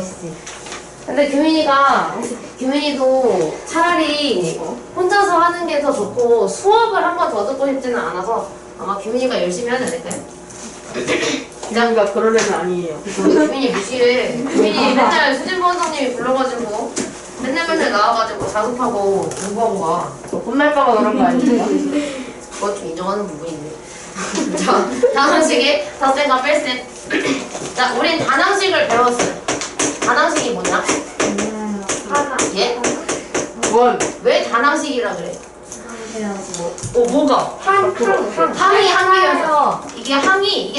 멋있지. 근데 규민이도 차라리 혼자서 하는 게 더 좋고 수업을 한 번 더 듣고 싶지는 않아서 아마 규민이가 열심히 하지 않을까요? 기장이가 그럴 애는 아니에요. 규민이 무시해. 규민이 맨날 수진보 원장님이 불러가지고 맨날 나와가지고 자습하고 공부하고 가. 혼날까봐 그런 거 아니에요? 그것 좀 인정하는 부분인데. 자, 다항식의 덧셈과 뺄셈. 자, 우린 단항식을 배웠어요. 단항식이 뭐냐? 하나. 예? 원. 왜 단항식이라 그래? 뭐가? 항이 한 개여서 이게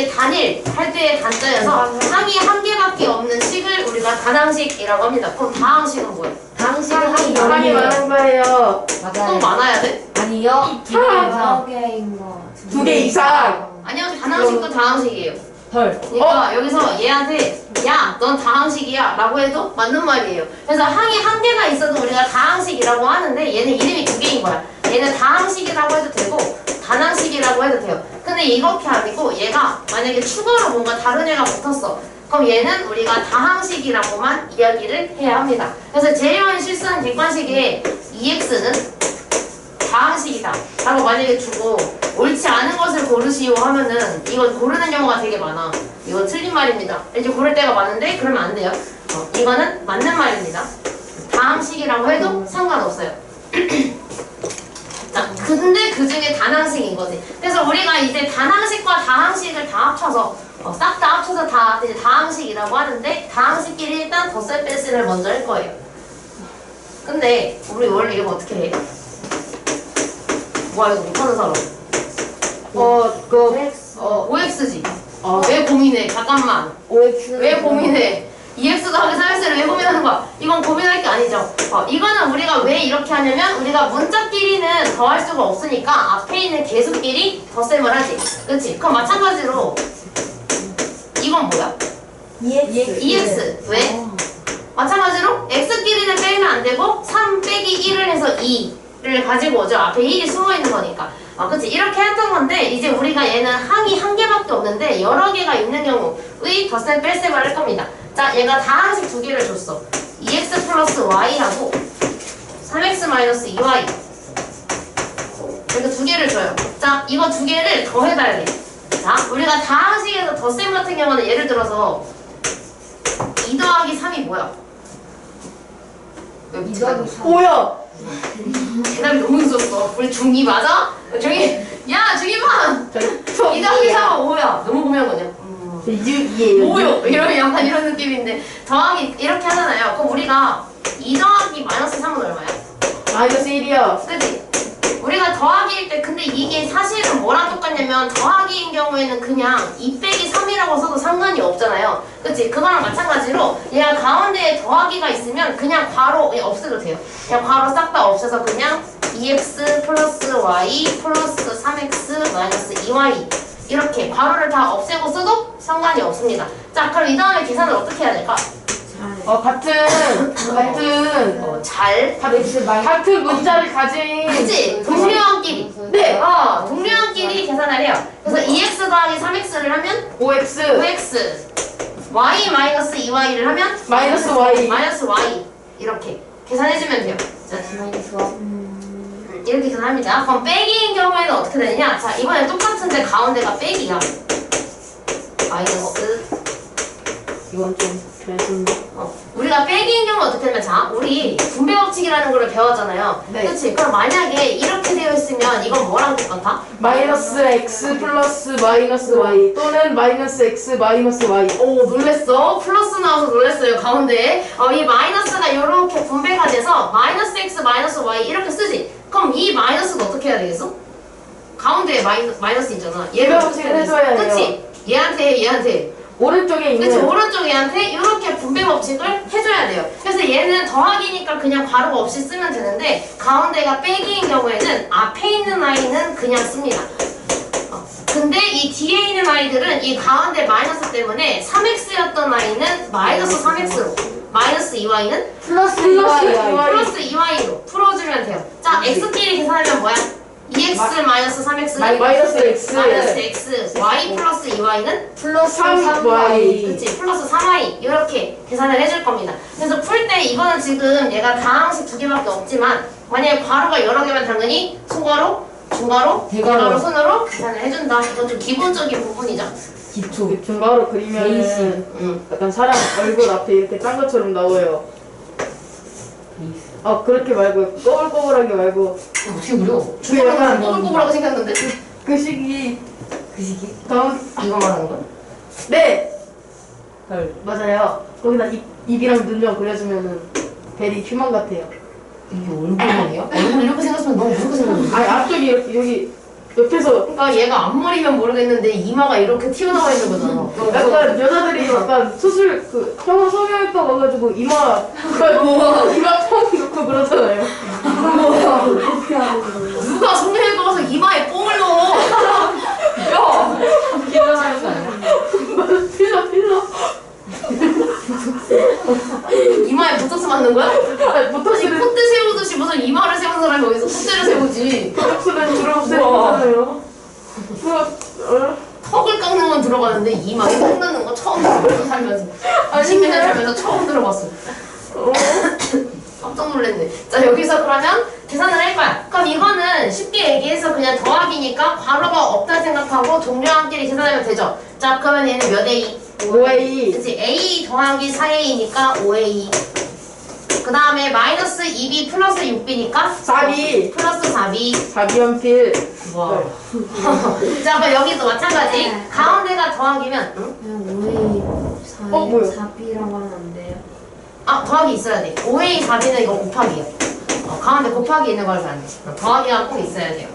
단일 할 때의 단자여서 항이 한 개밖에 없는 식을 우리가 단항식이라고 합니다. 그럼 다항식은 뭐예요? 다항식은 항이 항이 많은 거예요. 또 많아야 돼? 아니요. 여러 개인 거. 2개 이상. 아니요, 단항식도 다항식이에요. 헐. 그러니까 여기서 얘한테 야, 넌 다항식이야 라고 해도 맞는 말이에요. 그래서 항이 한 개가 있어도 우리가 다항식이라고 하는데 얘는 이름이 2개인 거야. 얘는 다항식이라고 해도 되고 단항식이라고 해도 돼요. 근데 이렇게 아니고 얘가 만약에 추가로 뭔가 다른 애가 붙었어. 그럼 얘는 우리가 다항식이라고만 이야기를 해야 합니다. 그래서 제일 실수한 객관식의 EX는 다항식이다 라고 만약에 주고 옳지 않은 것을 고르시오 하면은 이건 고르는 경우가 되게 많아. 이건 틀린 말입니다. 이제 고를 때가 많은데 그러면 안 돼요. 이거는 맞는 말입니다. 다항식이라고 해도 상관없어요. 자, 근데 그 중에 단항식인 거지. 그래서 우리가 이제 단항식과 다항식을 다 합쳐서 싹 다 합쳐서 다 이제 다항식이라고 하는데 다항식끼리 일단 덧셈 뺄셈을 먼저 할 거예요. 근데 우리 원래 이거 어떻게 해? 와, 이거 못하는 사람. OX지. 왜 고민해? 잠깐만. OX. 왜 고민해? EX 더하기 3X를 왜 고민하는 거야? 이건 고민할 게 아니죠. 이거는 우리가 왜 이렇게 하냐면 우리가 문자끼리는 더할 수가 없으니까 앞에 있는 개수끼리 덧셈을 하지. 그치? 그럼 마찬가지로 이건 뭐야? EX. 왜? 마찬가지로 X끼리는 빼면 안 되고 3 빼기 1을 해서 2를 가지고 오죠. 앞에 1이 숨어있는 거니까. 그치? 이렇게 했던 건데 이제 우리가 얘는 항이 한 개밖에 없는데 여러 개가 있는 경우의 덧셈 뺄셈을 할 겁니다. 자, 얘가 다항식 2개를 줬어. 2x 플러스 y하고 3x 마이너스 2y 이렇게 2개를 줘요. 자, 이거 2개를 더해봐야 돼. 자, 우리가 다항식에서 덧셈 같은 경우는 예를 들어서 2 더하기 3이 뭐야? 2 더하기 3. 5요. 대답이 너무 늦었어. 우리 중2 맞아? 야, 중2반! 2 더하기 3은 5야. 너무 고민한 거냐? 6이에요. 5요. 이런 약간 이런 느낌인데 더하기 이렇게 하잖아요. 그럼 우리가 2 더하기 마이너스 3은 얼마야? 마이너스 1이요. 그치? 우리가 더하기일 때 근데 이게 사실은 뭐랑 똑같냐면 더하기인 경우에는 그냥 2 빼기 3이라고 써도 상관이 없잖아요. 그치? 그거랑 마찬가지로 얘가 가운데에 더하기가 있으면 그냥 괄호 없애도 돼요. 그냥 괄호 싹 다 없애서 그냥 2x 플러스 y 플러스 3x 마이너스 2y 이렇게 괄호를 다 없애고 써도 상관이 없습니다. 자, 그럼 이 다음에 계산을 어떻게 해야 될까? 같은 문자를 가진. 그치? 동료한끼리. 네. 동료한끼리 계산을 해요. 그래서 2x 더하기 3x를 하면 5x. 5x y 마이너스 2y를 하면 마이너스 y. 마이너스 y 이렇게 계산해주면 돼요. 자, 이렇게 계산합니다. 그럼 빼기인 경우에는 어떻게 되느냐? 자, 이번에 똑같은데 가운데가 빼기야. 마이너스. 이건 좀 그랬는데. 우리가 빼기인 경우 어떻게 되면 자, 우리 분배 법칙이라는 걸 배웠잖아요. 네. 그치? 그럼 만약에 이렇게 되어 있으면 이건 뭐랑 똑같아? 마이너스 x 플러스 마이너스 y 또는 마이너스 x 마이너스 y. 오, 놀랬어. 플러스 나와서 놀랬어요. 가운데에. 이 마이너스가 이렇게 분배가 돼서 마이너스 x 마이너스 y 이렇게 쓰지. 그럼 이 마이너스는 어떻게 해야 되겠어? 가운데에 마이너스 있잖아. 얘를 어떻게 해야 되겠어? 해줘야 돼요. 그치? 얘한테. 오른쪽에 있는. 그치? 오른쪽 얘한테 이렇게 분배 법칙을 해줘야 돼요. 그래서 얘는 더하기니까 그냥 괄호 없이 쓰면 되는데 가운데가 빼기인 경우에는 앞에 있는 아이는 그냥 씁니다. 근데 이 뒤에 있는 아이들은 이 가운데 마이너스 때문에 3x였던 아이는 마이너스 3x로 마이너스 2y는 플러스 2y. 플러스 2y로 풀어주면 돼요. 자, x끼리 계산하면 뭐야? 2x 마이너스 3x 마이너스 x 마이너스 x y 플러스 2y는 플러스 3y 그치 플러스 3y 이렇게 계산을 해줄 겁니다. 그래서 풀 때 이거는 지금 얘가 다항식 2개밖에 없지만 만약에 괄호가 여러 개면 당연히 소괄호, 중괄호, 대괄호 순으로 계산을 해준다. 이건 좀 기본적인 부분이죠. 기초. 중괄호 그리면은 약간 사람 얼굴 앞에 이렇게 짠 것처럼 나와요. 그렇게 말고 꼬불꼬불하게 말고 어떻게 그려? 그 약간 꼬불꼬불하고 생겼는데? 그 시기 그 시기? 다음 이거 말하는 거야? 네 헐. 맞아요. 거기다 입이랑 눈 좀 그려주면은 베리 휴먼 같아요. 이게 얼굴이야? 얼굴 이렇게 생겼으면 너무 그렇게 생겼는데? 아니 앞쪽이 이렇게 여기 옆에서 그러니까 얘가 앞머리면 모르겠는데 이마가 이렇게 튀어나와 있는 거잖아. 약간 여자들이 약간 수술 그 형아 성형외과 가가지고 이마 뻥 넣고 그러잖아요. 누가 성형외과 가서 이마에 뽕을 넣어? 야! 필요한 거 아니야? 필러 이마에 보톡스 맞는 거야? 아니 보톡스는 콧대 세우듯이 무슨 이마를 세우는 사람이 어디서 콧대를 세우지? 보톡스는 주로 우와. 없애잖아요. 턱을 깎는 건 들어가는데 이마에 턱 넣는 거 처음 들어봤어 살면서. 20년 살면서 처음 들어봤어. 깜짝 놀랐네. 자 여기서 그러면 계산을 할 거야. 그럼 이거는 쉽게 얘기해서 그냥 더하기니까 괄호가 없다 생각하고 동료함끼리 계산하면 되죠. 자 그러면 얘는 몇 A? 5A 그치 A 더하기 4A니까 5A. 그 다음에 마이너스 2B 플러스 6B니까 4B 플러스 4B. 4B연필 와. 자 그럼 여기도 마찬가지. 가운데가 더하기면 응? 그냥 5A 4 뭐야? 4B라고 하면 안 돼요? 더하기 있어야 돼. 5A 4B는 이거 곱하기야. 가운데 곱하기 있는 거라서 안 돼. 더하기가 꼭 있어야 돼요.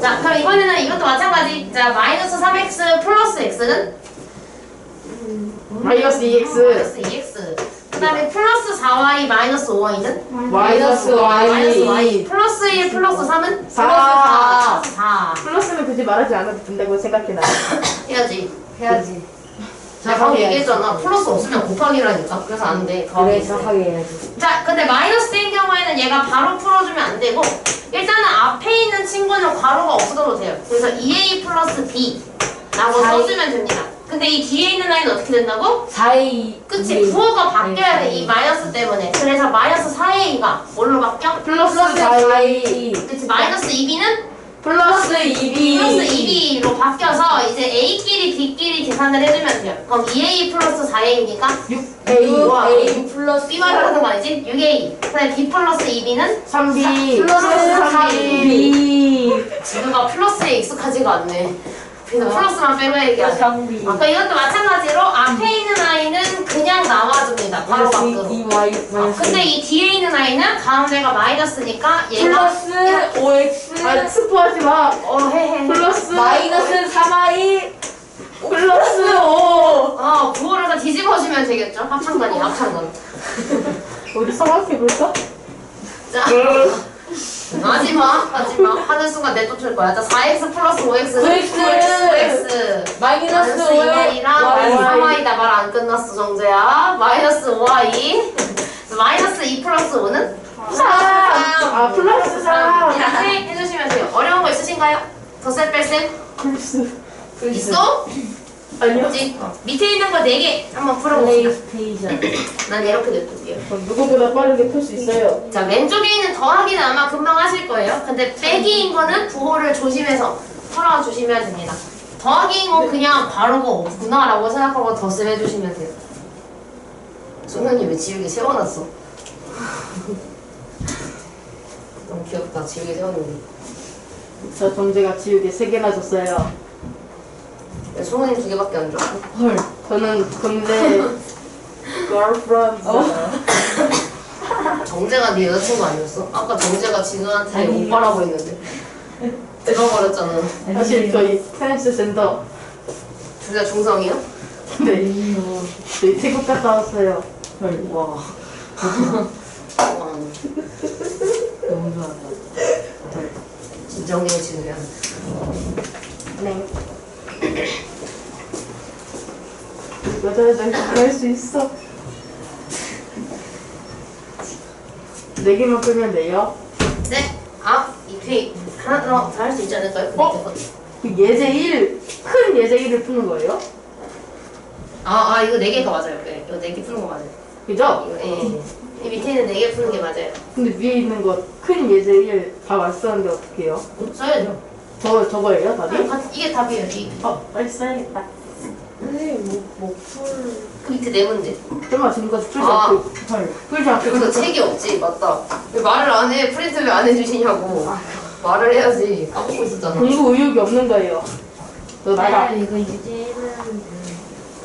자 그럼 이번에는 이것도 마찬가지. 자 마이너스 3X 플러스 X는 마이너스 2X 마이너스 2X. 그 다음에 플러스 4Y 마이너스 5Y는 마이너스 마이너스 Y. Y 플러스 1 플러스 3은? 4. 플러스 4. 플러스는 굳이 말하지 않아도 된다고 생각해놔. 해야지. 해야지. 자, 방금 얘기했잖아. 플러스 없으면 곱하기라니까. 그래서 안 돼. 그래 정확하게 해야지. 자, 근데 마이너스인 경우에는 얘가 바로 풀어주면 안 되고 일단은 앞에 있는 친구는 괄호가 없어도 돼요. 그래서 2A 플러스 B 라고 4A. 써주면 됩니다. 근데 이 뒤에 있는 라인은 어떻게 된다고? 4A 그치, 부호가 바뀌어야 돼. 이 마이너스 때문에. 그래서 마이너스 4A가 뭘로 바뀌어? 플러스 4A 그치, 마이너스 2B는 플러스 2B 플러스 2B로 바뀌어서 이제 A끼리 B끼리 계산을 해주면 돼요. 그럼 2A 플러스 4A니까 6A 우와. 6A 플러스 B 말하는 거 아니지? 6A. 그다음에 B 플러스 2B는 3B 플러스 3B B 지금가 플러스에 익숙하지가 않네. 그래서 플러스만 빼고 얘기하자. 3B 아까 이것도 마찬가지로 앞에 있는 아이는 그냥 나와줍니다. 바로 밖으로. 2Y 근데 이 뒤에 있는 아이는 가운데가 마이너스니까 얘가 플러스 5X 아 스포하지 마 해해. 플러스 마이너스 3Y 플러스 5 부호를 다 뒤집어주면 되겠죠? 합창단이 합창단. 우리 성악해볼까? 자. 하지마 하는 순간 내쫓을 거야. 자 4x 플러스 5x는 9x. 마이너스 2y랑 마이너스 3y다. 말 안 끝났어 정재야. 마이너스 5y. 마이너스 2 플러스 5는 3 플러스 3 이렇게 해주시면 돼요. 어려운 거 있으신가요? 덧셈 뺄셈? 플러스 있어? 아니요 그치? 밑에 있는 거 4개 한번 풀어봅시다. 플레이스테이션 난 이렇게 냅둘게요. 누구보다 빠르게 풀 수 있어요. 자 왼쪽에 있는 더하기는 아마 금방 하실 거예요. 근데 빼기인 거는 부호를 조심해서 풀어주시면 됩니다. 더하기인 건 그냥 바로가 없구나 라고 생각하고 덧셈 해주시면 돼요. 소연이 왜 지우개 세워놨어? 너무 귀엽다. 지우개 세워놓는 저 정재가 지우개 3개나 줬어요. 게. 소연이 2개밖에 안 줘. 헐 저는 정재 girlfriend 정재가 네 여자친구 아니었어? 아까 정재가 진우한테 오빠라고 했는데 들어버렸잖아. 사실 저희 테니스 센터 둘 다 중성이야? 네 저희 태국 갔다 왔어요. 와. 와. 너무 좋아한다 진정해 진우야. 네. 여자여자 그럴 수 있어. 4개만 끄면 돼요? 네. 이 잘할 수 있지 않을까요? 그 밑에 거. 그 예제 1, 큰 예제 1을 푸는 거예요? 이거 4개가 맞아요. 네, 이거 4개 푸는 거 맞아요. 그죠? 이거, 예. 이 밑에 있는 4개 푸는 게 맞아요. 근데 위에 있는 거 큰 예제 1 다 왔었는데 어떻게 해요? 써야죠. 저거예요, 답이? 이게 답이에요. 빨리 써야겠다. 선생님 목풀 그 밑에 4문제. 정말 지금까지 풀지 아. 않고 풀지 않고 그래서 책이 없지. 맞다. 왜 말을 안 해? 프린트 왜 안 해주시냐고. 말을 해야지. 까먹고 있었잖아. 공부 의욕이 없는 거예요. 너 나가. 이거 유지는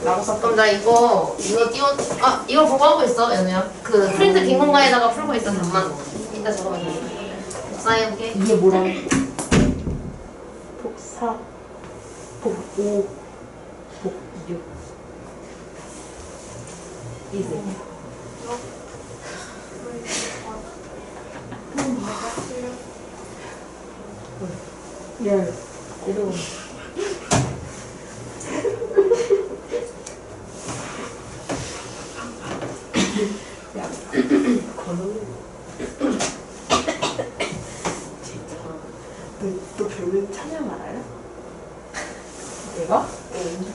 나가서 그럼 나 이거 이거 보고 하고 있어, 연우야. 그 프린트 빈 공간에다가 풀고 있어, 잠만. 이따 적어봐. 복사해볼게. 이게 뭐라? 복사, 복5, 복6. 이제. 열. 이러고 너 별명 찬양 알아요? 내가?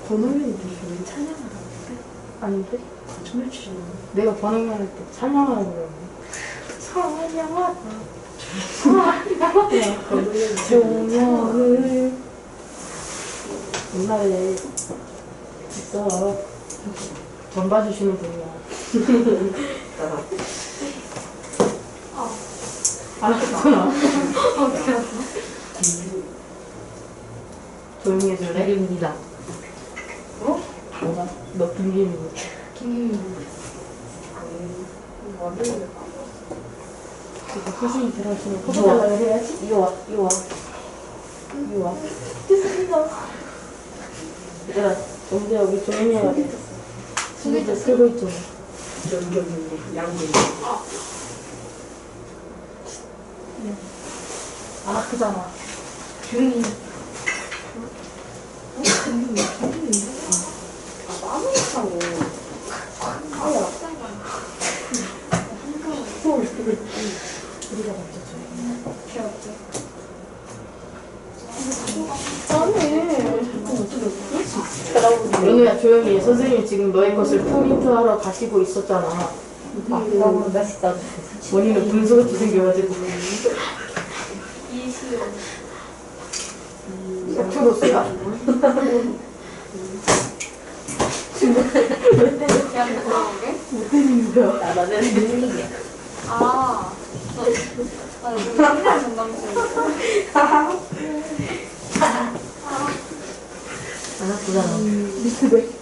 권호민이 너 별명 찬양 알았는데? 아닌데? 거짓말 치시는 내가 번역할 때 찬양하라고 그러는데. 찬양하다. 찬양하다. 조명을. 옛날에 있어. 전 봐주시는 분이야. 알았구나. 조용히 해줄래? 입니다. 어? 뭐가? 너 김김이고. 선생님 들어오시면 포도달라고 해야지. 이거 와. 이리 와. 됐습니다. 얘들아, 정재야, 우리 조용히 해야 돼. 진짜 쓰고 있잖아. 양갱 안 아프잖아. 조용히. 빠르다고 우리가 먼저 조용히 연우야, 조용히 해. 선생님 지금 너의 것을 프린트하러 가시고 있었잖아. 너무 맛있다. 원인은 분수같이 생겨가지고. 프로스야? 못 때리는 거야. 나는 눈이야. 안 아프잖아. 미스백.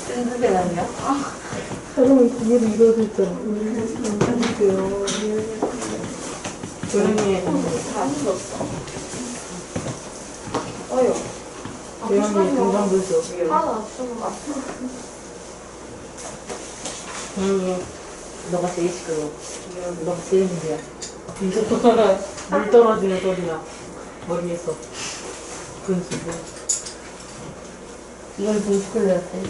뜬금이 아니야? 사람은 기회를 잃어도 있잖아. 조용히 해. 조용히 해. 동상불수. 조용히 해. 너가 제일 시끄러워. 너가 제일 문제야. 물 떨어지는 소리나 머리에서 분수. 이걸 분수클레 때.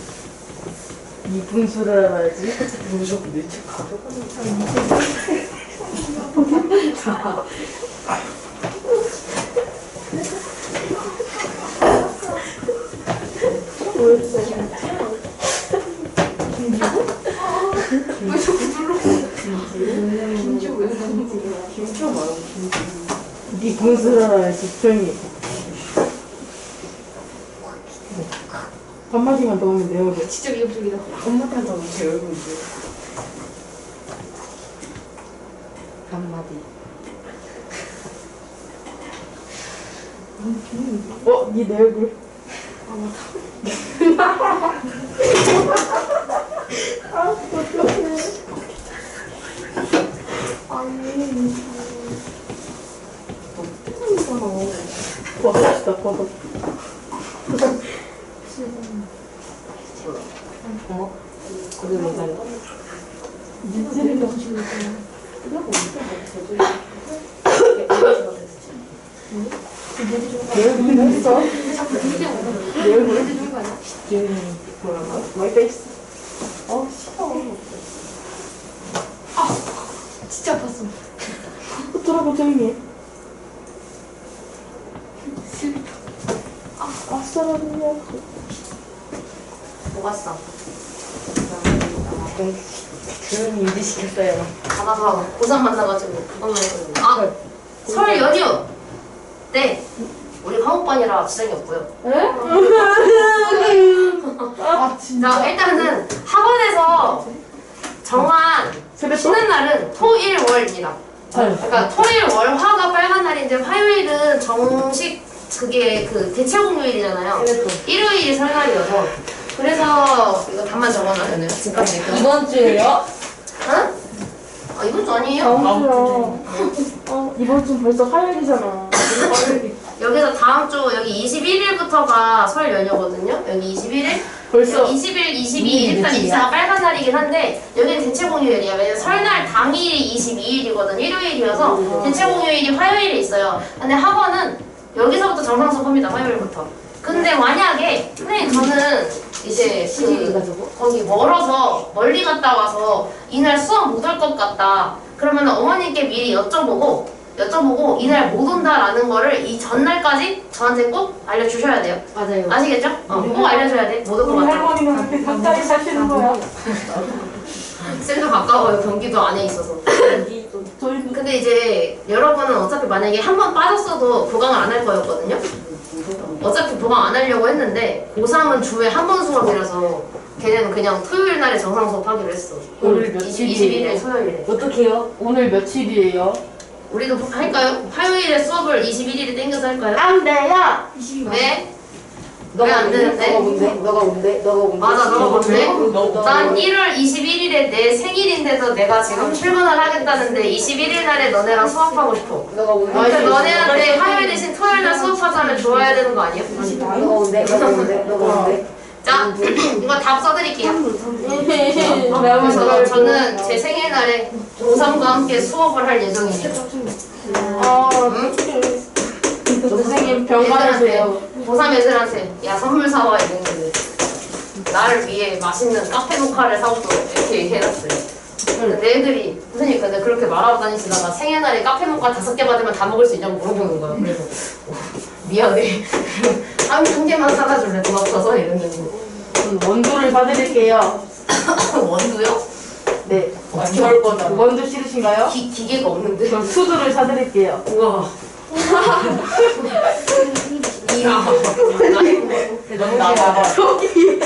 이 분수를 알아야지. 무조건 내책 가져가는 진짜 말고 네 분수를 알아야지. 조용히 해. 한마디만 더 하면 내 얼굴. 진짜 위협적이다. 한마디하다가 제 얼굴 이제 한마디. 네 내 얼굴. 버벅시다, 버벅. 어머? 거기 왜 가려? 니들이 너무 내 얼굴 했어? 내 얼굴? 뭐라고? 마이 페이스. 싫어. 진짜 아팠어. 돌아봐, 조용히 해. 낯설었냐? 뭐가 써? 교훈 유지시켰어요. 가다가 고3 만나가지고 그것만 했거든요. 아! 설 연휴! 네! 우리 화목반이라 지장이 없고요. 에? 아 진짜. 자, 일단은 학원에서 정한 쉬는 날은 토일 월입니다. 그러니까 토일 월 화가 빨간 날인데 화요일은 정식 그게 그 대체공휴일이잖아요. 일요일이 설날이어서 그래서 이거 답만 적어놔요. 지금까지 얘기했죠. 이번 주에요? 응? 아 이번 주 아니에요? 다음 주야. 이번 주 벌써 화요일이잖아. 여기서 다음 주 여기 21일부터가 설 연휴거든요. 여기 21일 벌써 20일, 22일, 23, 24가 빨간 날이긴 한데 여기는 대체공휴일이야. 왜냐면 설날 당일이 22일이거든. 일요일이어서 대체공휴일이 화요일에 있어요. 근데 학원은 여기서부터 정상 수업합니다. 화요일부터. 근데 만약에 선생님 저는 이제 거기 멀어서 멀리 갔다 와서 이날 수업 못 올 것 같다. 그러면 어머님께 미리 여쭤보고 이날 못 온다라는 거를 이 전날까지 저한테 꼭 알려주셔야 돼요. 맞아요. 아시겠죠? 꼭 알려줘야 돼. 못 올 것 우리 같아. 할머니는 그렇게 가까이 사시는 거야. 쌤도 가까워요. 경기도 안에 있어서. 저희는 근데 이제 여러분은 어차피 만약에 한 번 빠졌어도 보강을 안 할 거였거든요. 어차피 보강 안 하려고 했는데 고3은 주에 한 번 수업이라서 걔네는 그냥 토요일 날에 정상 수업하기로 했어. 오늘 21일 며칠이에요? 토요일에. 어떡해요? 오늘 며칠이에요? 우리도 할까요? 화요일에 수업을 21일에 땡겨서 할까요? 안 돼요. 왜? 너가 왜안 뭔데? 되는데? 너가 뭔데? 너가 뭔데? 너가 뭔데? 맞아, 너가 뭔데? 너가 난 1월 21일에 내 생일인데도 내가 지금 출근을 하겠다는데 21일 날에 너네랑 수업하고 싶어. 너가 뭔데? 근데 너네한테 화요일 대신 토요일 날 수업하자면 좋아야 되는 거 아니야? 너가 뭔데? 너가 뭔데? 너가 뭔데? 자, 이거 답 써드릴게요. 내가 그래서 저는 제 생일날에 고3과 함께 수업을 할 예정이에요. 선생님 병가하세요. 고3 애들한테 야 선물 사와 이랬는데 나를 위해 맛있는 카페 모카를 사오도록 이렇게 얘기해놨어요. 근데 애들이 선생님 근데 그렇게 말하고 다니시다가 생일날에 카페 모카 5개 받으면 다 먹을 수 있냐고 물어보는 거야. 그래서 미안해. 한 개만 사다 줄래? 돈 없어서 이랬는데 원두를 사드릴게요. 원두요? 네. 어떻게 할 거다. 원두 싫으신가요? 기계가 없는데. 그럼 수두를 사드릴게요. 우와. 이야. 너무 나와. 저기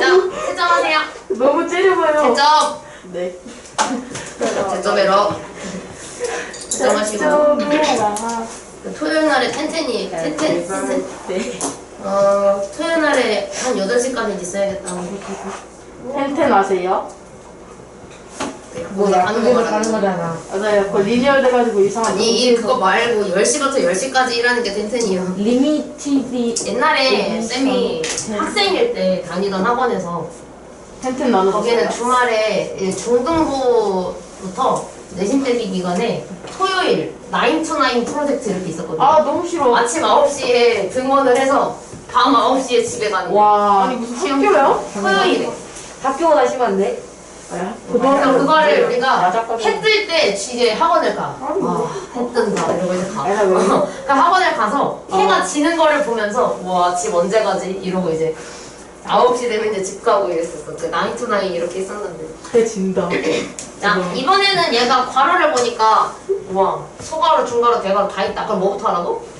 자, 채점하세요. 너무 째려봐요. 채점. 네. 채점해러. 채점하시고. 째려봐라. 토요일 날에 텐텐이 텐텐. 네. 토요일 날에 한 8시까지 있어야겠다. 텐텐 아세요? 뭐야? 가는 거 그래서 말하는 가는 거야. 거잖아. 맞아요. 그거 리니얼 돼가지고 이상한. 아니 그거 말고 10시부터 10시까지 일하는 게 텐텐이야. 리미티디. 옛날에 쌤이 학생일 때 다니던 학원에서 텐텐 나눠. 거기는 주말에 중등부부터 내신 대기 기간에 토요일 9 to 9 프로젝트 이렇게 있었거든요. 아 너무 싫어. 아침 9시에 등원을 해서 밤 9시에 집에 가는 거야. 와. 아니 무슨 학교요? 토요일에. 학교 가시면 안 돼? 그래서 그거를 우리가 맞았거든. 해 뜰 때 이제 학원을 가. 해 뜬다 이러고 이제 가. 내가 왜? 그러니까 학원을 가서 해가 지는 거를 보면서 와 집 언제 가지? 이러고 이제 9시 되면 이제 집 가고 이랬었어. 그 9 to 9 이렇게 있었는데. 배 진다. 자 이번에는 얘가 괄호를 보니까 와 소괄호, 중괄호, 대괄호 다 있다. 그럼 뭐부터 하라고?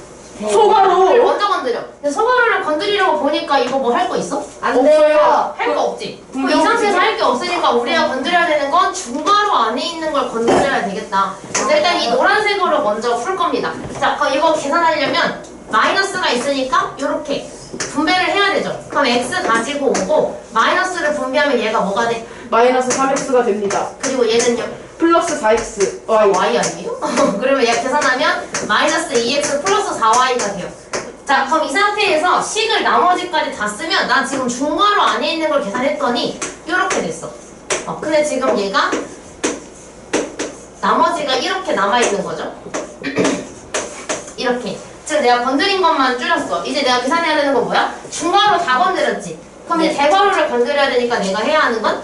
소가로. 먼저 건드려. 근데 소괄호를 건드리려고 보니까 이거 뭐 할 거 있어? 안 돼요. 할 거 없지. 그럼 이 상태에서 할 게 없으니까 우리가 건드려야 되는 건 중괄호 안에 있는 걸 건드려야 되겠다. 그래서 일단 이 노란색으로 먼저 풀 겁니다. 자, 그럼 이거 계산하려면 마이너스가 있으니까 이렇게 분배를 해야 되죠. 그럼 x 가지고 오고 마이너스를 분배하면 얘가 뭐가 돼? 마이너스 3x가 됩니다. 그리고 얘는요? 플러스 4x. y 아니에요? 그러면 얘 계산하면 마이너스 2x 플러스 4y가 돼요. 자, 그럼 이 상태에서 식을 나머지까지 다 쓰면 난 지금 중괄호 안에 있는 걸 계산했더니 이렇게 됐어. 근데 지금 얘가 나머지가 이렇게 남아있는 거죠. 이렇게. 지금 내가 건드린 것만 줄였어. 이제 내가 계산해야 되는 건 뭐야? 중괄호 다 건드렸지. 그럼 이제 대괄호를 건드려야 되니까 내가 해야 하는 건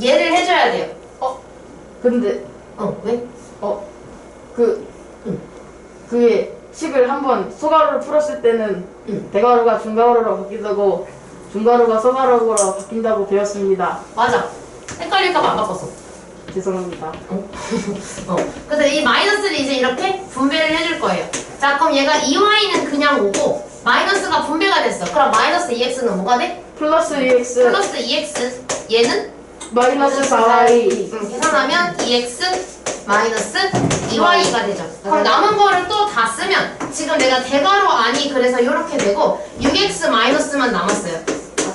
얘를 해줘야 돼요. 근데 왜? 그게 식을 한번 소가루를 풀었을 때는 대가루가 중가루로 바뀌고 중가루가 소가루로 바뀐다고 배웠습니다. 맞아. 헷갈릴까봐 안 바꿨어. 죄송합니다. 그래서 이 마이너스를 이제 이렇게 분배를 해줄 거예요. 자, 그럼 얘가 2y는 그냥 오고 마이너스가 분배가 됐어. 그럼 마이너스 2x는 뭐가 돼? 플러스 2x 플러스 2x. 얘는 마이너스 4y 계산하면 2x 마이너스 2y가 되죠. 그럼 남은 거를 또 다 쓰면 지금 내가 대괄호 아니 그래서 이렇게 되고 6x 마이너스만 남았어요.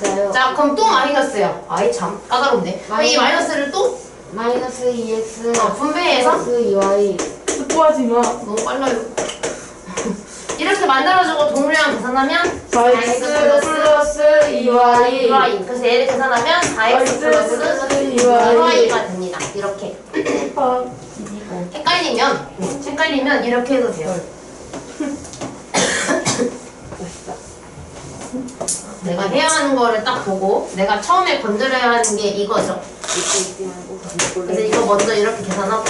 맞아요. 자, 그럼 또 마이너스야. 아이 참 까다롭네. 그럼 이 마이너스를 또 마이너스 2x 분배해서 플러스 2y. 스포하지 마. 너무 빨라요. 이렇게 만들어주고 동류랑 계산하면 4x 플러스 2y 2y. 그래서 얘를 계산하면 4x 플러스 2y가 됩니다. 이렇게. 헷갈리면 이렇게 해도 돼요. 내가 해야 하는 거를 딱 보고 내가 처음에 건드려야 하는 게 이거죠. 그래서 이거 먼저 이렇게 계산하고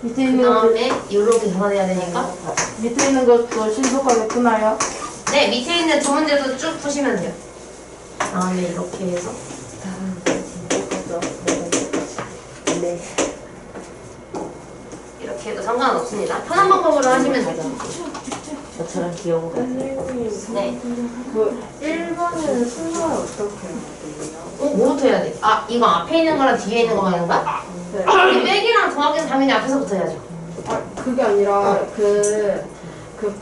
밑에 그 있는 것 다음에 이렇게 계산해야 되니까 밑에 있는 것도 신속하게 푸나요? 네, 밑에 있는 두 문제도 쭉 푸시면 돼요. 그 다음에 이렇게 해서 네. 이렇게 해도 상관없습니다. 편한 방법으로 하시면 되죠. 저처럼 귀여운 거. 선생님, 네. 그 1번에는 순서를 어떻게 해야 돼요? 뭐부터 해야 돼? 아, 이거 앞에 있는 거랑 뒤에 있는 거 말하는 거야? 네. 우리 빼기랑 더하기는 당연히 앞에서부터 해야죠. 아, 그게 아니라 그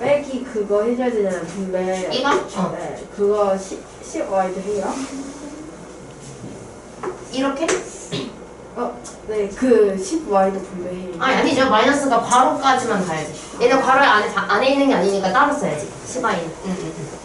빼기 그거 해줘야 되잖아요. 분배. 이거? 네, 그거 10y도 해요? 이렇게? 네, 그 10y도 분배해요. 아니, 아니죠. 마이너스가 괄호까지만 가야지. 얘는 괄호 안에 있는 게 아니니까 따로 써야지. 10i는.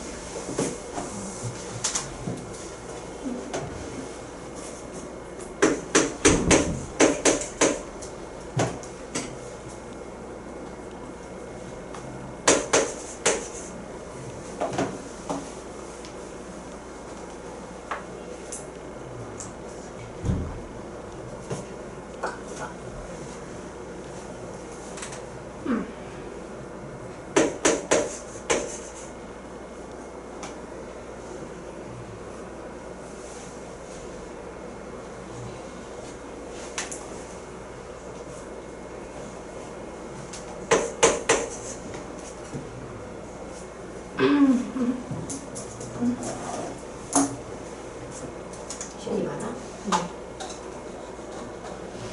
시간이 많아?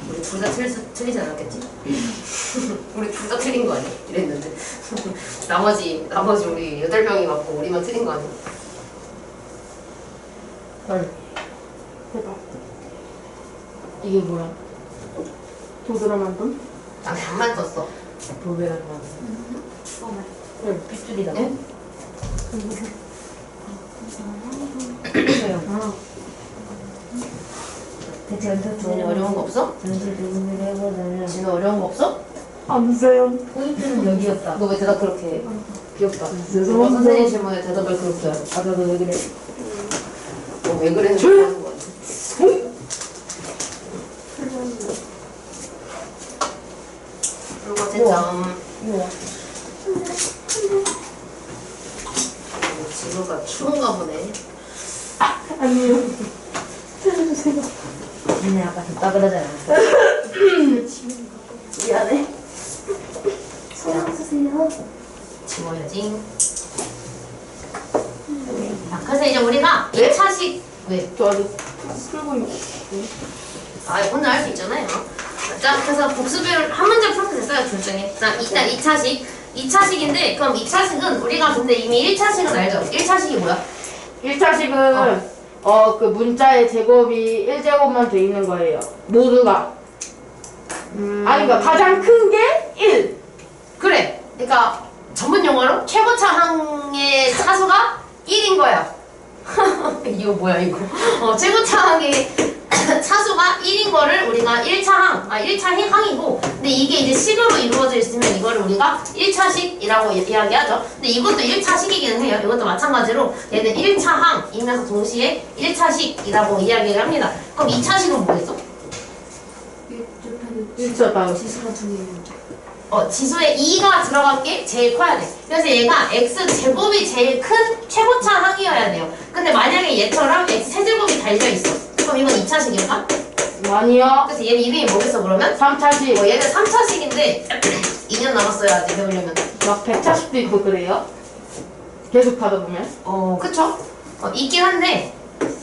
우리 둘 다 틀리지 않았겠지? 우리 둘 다 틀린 거 아니야? 이랬는데 나머지 우리 8명이 맞고 우리만 틀린 거 아니야? 헐. 대박. 이게 뭐야? 도드라만 돈? 나 반만 썼어. 보배가 나. 헐, 핏줄이다. 네? 대체 연습 진우 어려운 거 없어? 전시 조금을 해보자면 진우 어려운 거 없어? 안 돼요. 포인트는 여기였다. 너 왜 대답 그렇게 해? 귀엽다. 너가 선생님 질문에 대답을 그렇게 해? 아, 나도 왜 그래? 너 왜 그래? 조용! 하는 거 같아. 그리고 제점 우와. 진우가 추운가 보네. 아니요. 살려주세요. 니네 아까 줬다 그러지 않았어? 미안해. 살려주세요. 지워야지. 자, 그래서 이제 우리가 1차식 왜? 저 아직 풀고 있는. 아, 혼자 할 수 있잖아요. 자, 그래서 복습을 한 문제 풀게 됐어요, 둘 중에. 자, 일단 2차식. 2차식인데, 그럼 2차식은 우리가 근데 이미 1차식은 알죠? 1차식이 뭐야? 1차식은 그 문자의 제곱이 1제곱만 돼 있는 거예요. 모두가. 아니, 그러니까 가장 큰 게 1. 그래. 그러니까 전문 용어로 최고차항의 차수가 1인 거야. 이거 뭐야, 이거. 최고차항의 차수가 1인 거를 우리가 1차 항이고, 근데 이게 이제 식으로 이루어져 있으면 이거를 우리가 1차식이라고 이야기하죠. 근데 이것도 1차식이기는 해요. 이것도 마찬가지로 얘는 1차 항이면서 동시에 1차식이라고 이야기를 합니다. 그럼 2차식은 뭐겠어? 1차 다요. 시스가 중에 지수에 2가 들어간 게 제일 커야 돼. 그래서 얘가 x제곱이 제일 큰 최고차 항이어야 돼요. 근데 만약에 얘처럼 x세제곱이 달려있어. 그럼 이건 2차식일까? 아니요. 그래서 얘는 이름이 뭐겠어 그러면? 3차식. 얘는 3차식인데 2년 남았어요 아직 배우려면. 막 100차식도 있고 그래요. 계속 하다 보면. 그쵸? 있긴 한데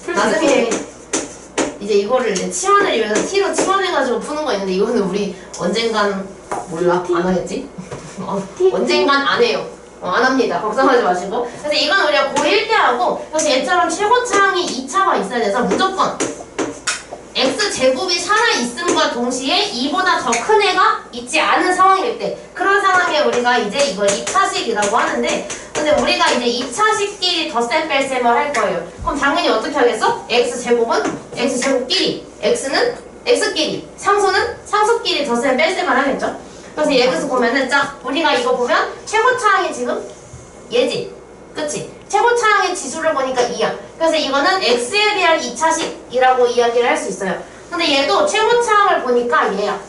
풀수 나중에 있어요. 이제 이거를 이제 치환을 위해서 t로 치환해가지고 푸는 거 있는데 이거는 우리 언젠간 몰라 안 하겠지? 언젠간 안 해요. 안 합니다. 걱정하지 마시고. 그래서 이건 우리가 고1 때 하고, 그래서 얘처럼 최고차항이 2차가 있어야 돼서 무조건 x제곱이 살아있음과 동시에 2보다 더 큰 애가 있지 않은 상황일 때, 그런 상황에 우리가 이제 이걸 2차식이라고 하는데, 근데 우리가 이제 2차식끼리 덧셈 뺄셈을 할 거예요. 그럼 당연히 어떻게 하겠어? x제곱은 x제곱끼리, x는 x끼리, 상수는 상수끼리 덧셈 뺄셈을 하겠죠? 그래서 여기서 보면은 자, 우리가 이거 보면 최고차항이 지금 얘지? 그치? 최고차항의 지수를 보니까 2야. 그래서 이거는 x에 대한 2차식이라고 이야기를 할 수 있어요. 근데 얘도 최고차항을 보니까 얘야.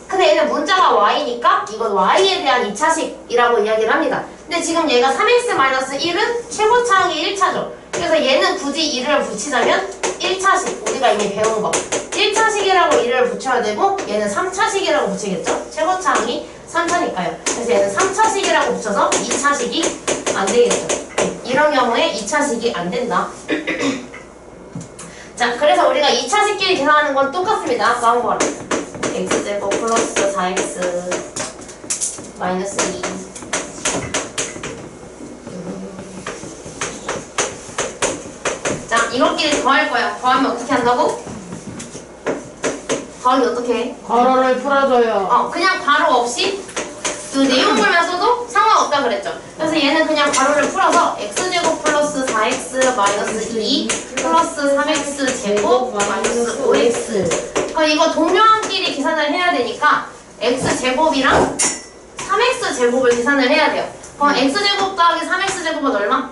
근데 얘는 문자가 y니까 이건 y에 대한 2차식이라고 이야기를 합니다. 근데 지금 얘가 3x-1은 최고차항이 1차죠. 그래서 얘는 굳이 1을 붙이자면 1차식. 우리가 이미 배운 거. 1차식이라고 1을 붙여야 되고 얘는 3차식이라고 붙이겠죠? 최고차항이 3차니까요. 그래서 얘는 3차식이라고 붙여서 2차식이 안 되겠죠. 이런 경우에 2차식이 안 된다. 자, 그래서 우리가 2차식끼리 계산하는 건 똑같습니다. 아까 한 거랑. x제곱 플러스 4x 마이너스 2. 자, 이것끼리 더할 거야. 더하면 어떻게 한다고? 더하기 어떻게 해? 괄호를 풀어줘요. 그냥 괄호 없이 그 내용물만 써도 상관없다 그랬죠. 그래서 얘는 그냥 괄호를 풀어서 x제곱 플러스 4x 마이너스 2 플러스 3x 제곱 마이너스 5x. 그럼 이거 동료항끼리 계산을 해야 되니까 x제곱이랑 3x 제곱을 계산을 해야 돼요. 그럼 x제곱 더하기 3x 제곱은 얼마?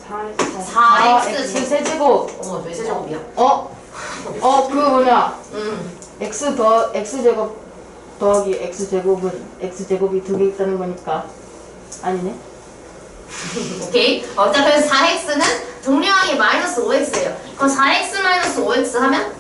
4x 제곱. 세제곱. 왜 세제곱이야? 그거 뭐냐? x제곱 더하기 x제곱은 x제곱이 2개 있다는 거니까 아니네. 오케이. 자, 그래서 4x는 동료항이 마이너스 5x예요. 그럼 4x 마이너스 5x 하면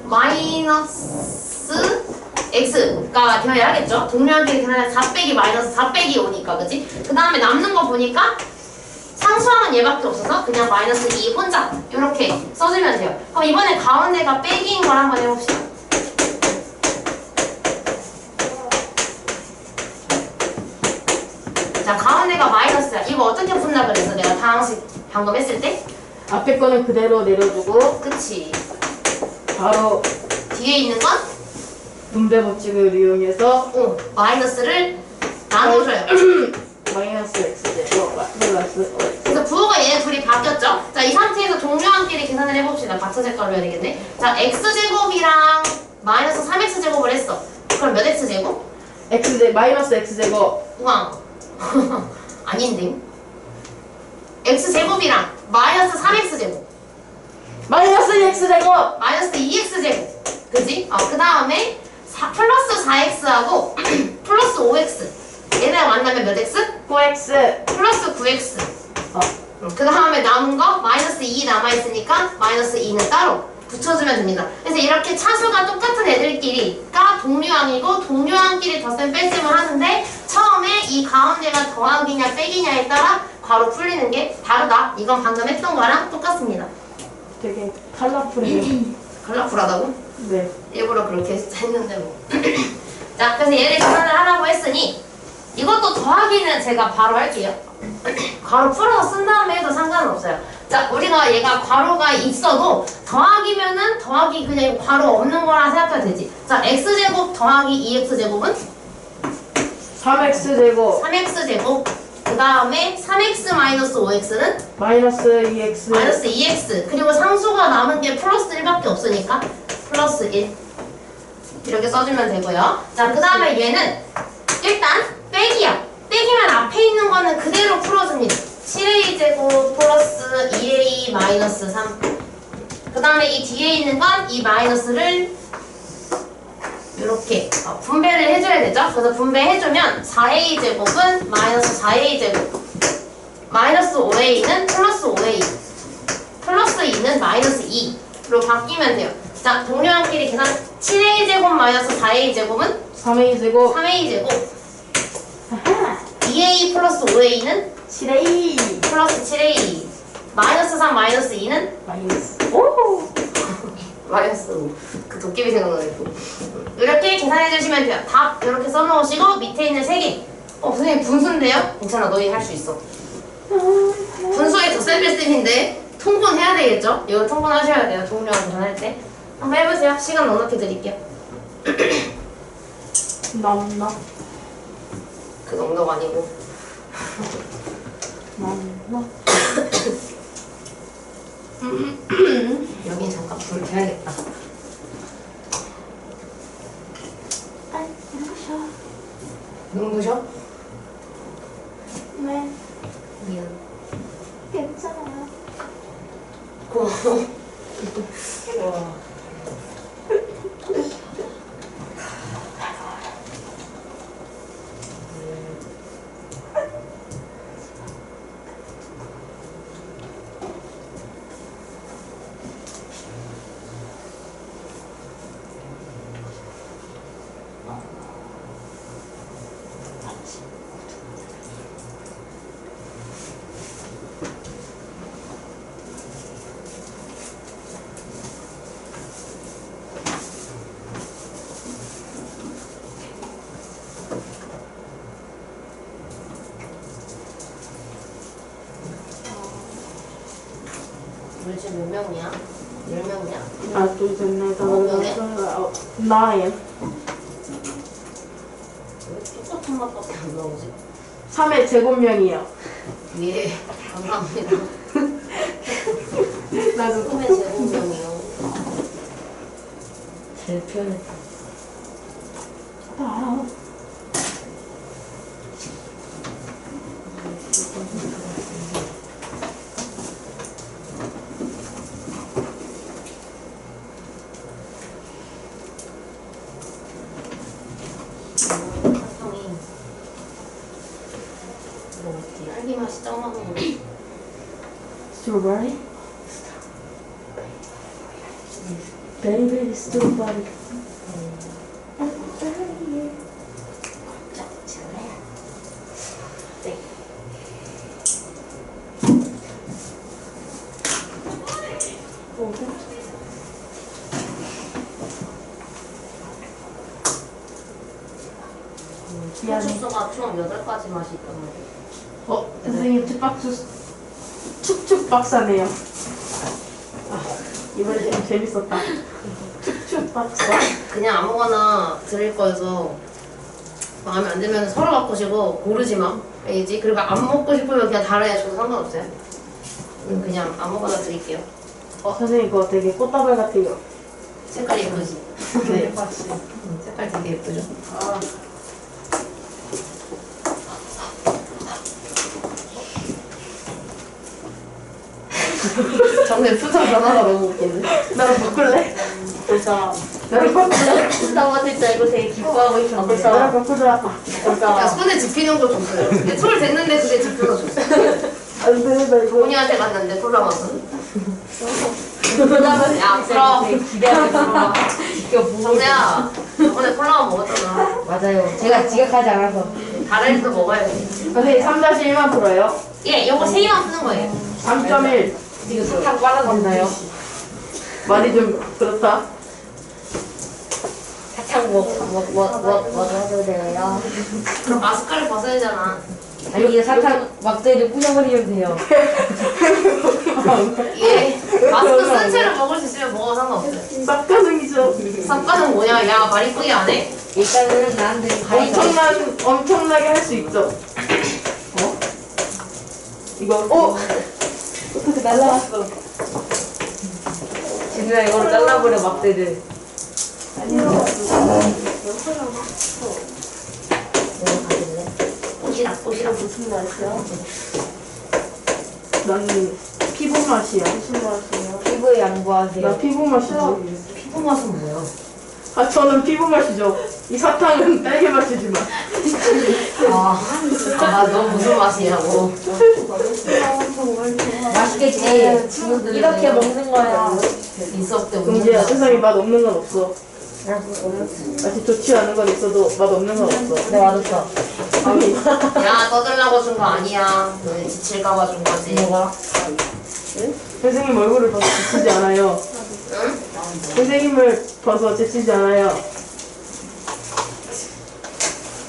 마이너스 x가 되어야겠죠. 동료항끼리 계산하면 4 빼기 마이너스 4 빼기 5니까 그치? 그 다음에 남는 거 보니까 상수항은 얘밖에 없어서 그냥 마이너스 2 혼자 이렇게 써주면 돼요. 그럼 이번에 가운데가 빼기인 걸 한번 해봅시다. 자, 가운데가 마이너스야. 이거 어떻게 푼다 그래서 내가 다항식 방금 했을 때? 앞에 거는 그대로 내려주고 그치. 바로 뒤에 있는 건 분배 법칙을 이용해서 마이너스를 나눠줘요. 마이너스 x제곱 플러스 5x. 그래서 부호가 얘네 둘이 바뀌었죠? 자, 이 상태에서 동료항끼리 계산을 해봅시다. 같은 색깔로 해야 되겠네. 자, x제곱이랑 마이너스 3x제곱을 했어. 그럼 몇 x제곱? 마이너스 x제곱. 우왕. 아닌데. x제곱이랑 마이너스 3x제곱. 마이너스 x제곱. 마이너스 2x제곱. 그지? 그 다음에 플러스 4x하고 플러스 5x. 얘네가 만나면 몇 x? 9x. 플러스 9x. 그 다음에 남은 거 마이너스 2 남아있으니까 마이너스 2는 따로 붙여주면 됩니다. 그래서 이렇게 차수가 똑같은 애들끼리가 동류항이고 동류항끼리 덧셈 뺄셈을 하는데 처음에 이 가운데가 더하기냐 빼기냐에 따라 괄호 풀리는 게 다르다. 이건 방금 했던 거랑 똑같습니다. 되게 컬러풀해요. 컬러풀하다고? 네. 일부러 그렇게 했는데 뭐. 자, 그래서 얘를 계산을 하라고 했으니 이것도 더하기는 제가 바로 할게요. 괄호 풀어서 쓴 다음에 해도 상관은 없어요. 자, 우리가 얘가 괄호가 있어도 더하기면은 더하기 그냥 괄호 없는 거라 생각해도 되지. 자, x제곱 더하기 2x제곱은 3x제곱 3x제곱. 그 다음에 3x 마이너스 5x는 마이너스 2x 마이너스 2x. 그리고 상수가 남은 게 플러스 1밖에 없으니까 플러스 1. 이렇게 써주면 되고요. 자, 그 다음에 얘는 일단 빼기야. 빼기면 앞에 있는 거는 그대로 풀어줍니다. 7a제곱 플러스 2a 마이너스 3. 그 다음에 이 뒤에 있는 건 이 마이너스를 이렇게 분배를 해줘야 되죠? 그래서 분배해주면 4a제곱은 마이너스 4a제곱 마이너스 5a는 플러스 5a 플러스 2는 마이너스 2로 바뀌면 돼요. 자, 동료한끼리 계산 7a제곱 마이너스 4a제곱은 3a제곱 3a제곱 2a 플러스 5a는 7a 플러스 7a 마이너스 3 마이너스 2는 마이너스 오 마이너스 5. 그 도깨비 생각나네 또. 이렇게 계산해 주시면 돼요. 답 이렇게 써놓으시고 밑에 있는 3개 선생님 분수인데요? 괜찮아 너희 할 수 있어. 분수의 덧셈뺄셈인데 통분해야 되겠죠? 이거 통분하셔야 돼요. 동료랑 계산할 때 한번 해보세요. 시간 넉넉히 드릴게요. 넘넘 그 넉넉 아니고 넘넘 여긴 잠깐 불 켜야겠다. 눈부셔? 네 미안. 괜찮아요 고마워. 와. 우리 지금 몇 명이야? 10명이야? 하나 둘셋넷 다섯 명이야? 여섯 아홉 9 왜 똑같은 맛밖에 안 나오지? 3의 제곱명이요 예, 감사합니다. 나도 꿈의 제곱명이요. 제일 편했다. 아, 사탕이 이거 어떻게 딸기 맛이 짱 나는 거 스트로베리 베리베리 스트로베리. 자, 잘해. 네. 미안해 소주소가 총 8가지 맛이 있단 말이에요. 선생님 축박수 축축 박사네요 이번에 좀 재밌었다 축축 박사 그냥 아무거나 드릴 거여서 마음에 안 들면 서로 바꾸시고 고르지 마. 알겠지? 그리고 안 먹고 싶으면 그냥 다른 애 줘도 상관없어요. 그냥 아무거나 드릴게요. 선생님 그거 되게 꽃다발 같아요 색깔 예쁘지? 네 색깔 되게 예쁘죠? 아, 정말 표정 변화가 너무 웃기네. 나도 바꿀래? 벌써 나도 바꿀래? 스타워즈 때 이거 되게 기뻐하고 있었는데. 나도 바꾸자 야, 벌써 손에 집히는 거 줬어요. 근데 손 댔는데 그게 집혀서 줬어. 안돼 나 이거 본이한테 갔는데 돌아왔어. 그다음에 야, 그럼. 되게 기대하면서 지켜보고. 정우야, 저번에 콜라만 먹었잖아. 맞아요. 제가 지각하지 않아서. 다른 애도 먹어야지. 선생님 3-1만 풀어요? 예, 요거 3개만 푸는 거예요. 3.1 이거 사탕 빨아줬나요? 말이 좀 그렇다 사탕 먹어도 돼요. 그럼 마스크를 벗어야 되잖아. 아니 이게 사탕 막대를 뿌려버리면 돼요. 예. 마스크 쓴 채로 먹을 수 있으면 먹어도 상관없어요. 쌉가능이죠 쌉가는 뭐냐? 야, 말 이쁘게 안 해? 일단은 나한테 엄청나게 할 수 있죠 이거 어떻게 날라왔어? 진우야 이거로 잘라버려 막대를. 꽃이랑 무슨 맛이야? 나는 피부 맛이야 무슨 맛이야? 피부에 양보하세요. 나 피부 맛이 모르겠어 피부 맛은 뭐야? 아 저는 피부 맛이죠. 이 사탕은 딸기 맛이지만. 아, 너 무슨 맛이냐고. 맛있겠지. 친구들이 이렇게 먹는 거야. 이 수업 때 동지야, 웃는 세상에 맛 없는 건 없어. 맛이 좋지 않은 건 있어도 맛 없는 건 없어. 네, 맞았어. 아니, 야, 떠들라고 준 거 아니야. 너네 지칠까봐 준 거지. 뭐가? 선생님 얼굴을 봐서 지치지 않아요. 응? 선생님을 봐서 지치지 않아요.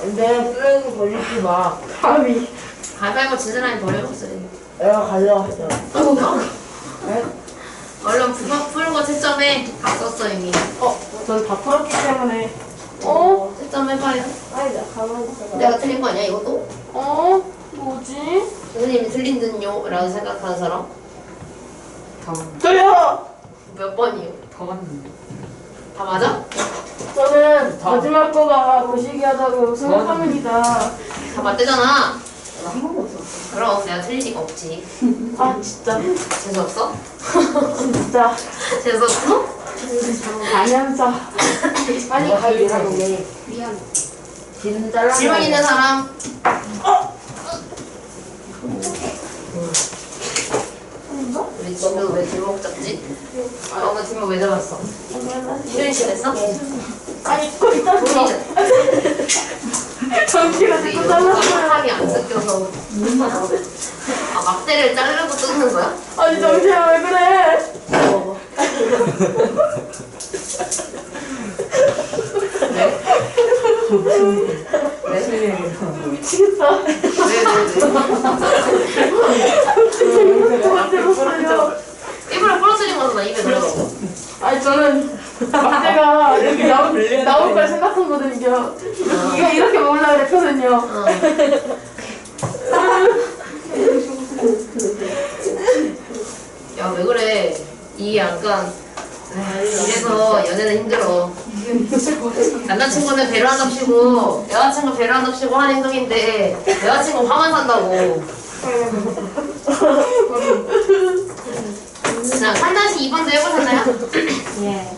근데 쓰레기 버리지 마. 감히. 가위바위보 진 사람이 버려봤어요. 내가 가져왔어. 얼른 푸는 거 채점해. 다 썼어, 이미. 전 다 풀었기 때문에. 채점해봐요. 아니, 나 가만히 있어. 내가 틀린 거 아니야, 이것도? 뭐지? 선생님이 틀린 듯요? 라고 생각하는 사람? 저요! 몇 번이요? 더 왔는데. 다 맞아? 저는 마지막 거가 거시기하다고 생각합니다. 다 맞대잖아. 나한 번도 없어. 그럼 내가 틀릴 리가 없지. 아, 진짜. 재수없어? 진짜. 재수없어? 가면서. 아니, 가위바위보 왜? 미안. 지금 잘라. 질문 있는 사람? 우리 친구 왜 뒷목 잡지? 너 뒷목 왜 잡았어? 휴연 씨 됐어? 아니, 그거 있다 줘. 전기가 근데 자꾸 이거 잘랐어요. 사람이 안 뜯겨서 아 막대를 자르고 뜯는 거야? 아니, 정시야, 왜 그래? 미치겠다. 부러뜨렸어요. 입으로 부러뜨린 거서 나 입에 넣어. 아니, 저는 막대가 이렇게 나올 걸 생각했거든요. 이거 이렇게 먹으려고 그랬거든요. 야 왜 그래? 이 약간 이래서 연애는 힘들어. 남자친구는 배려한답시고 여자친구 배려한답시고 하는 행동인데 여자친구 화만 산다고. 자 3-2번도 해보셨나요? 예.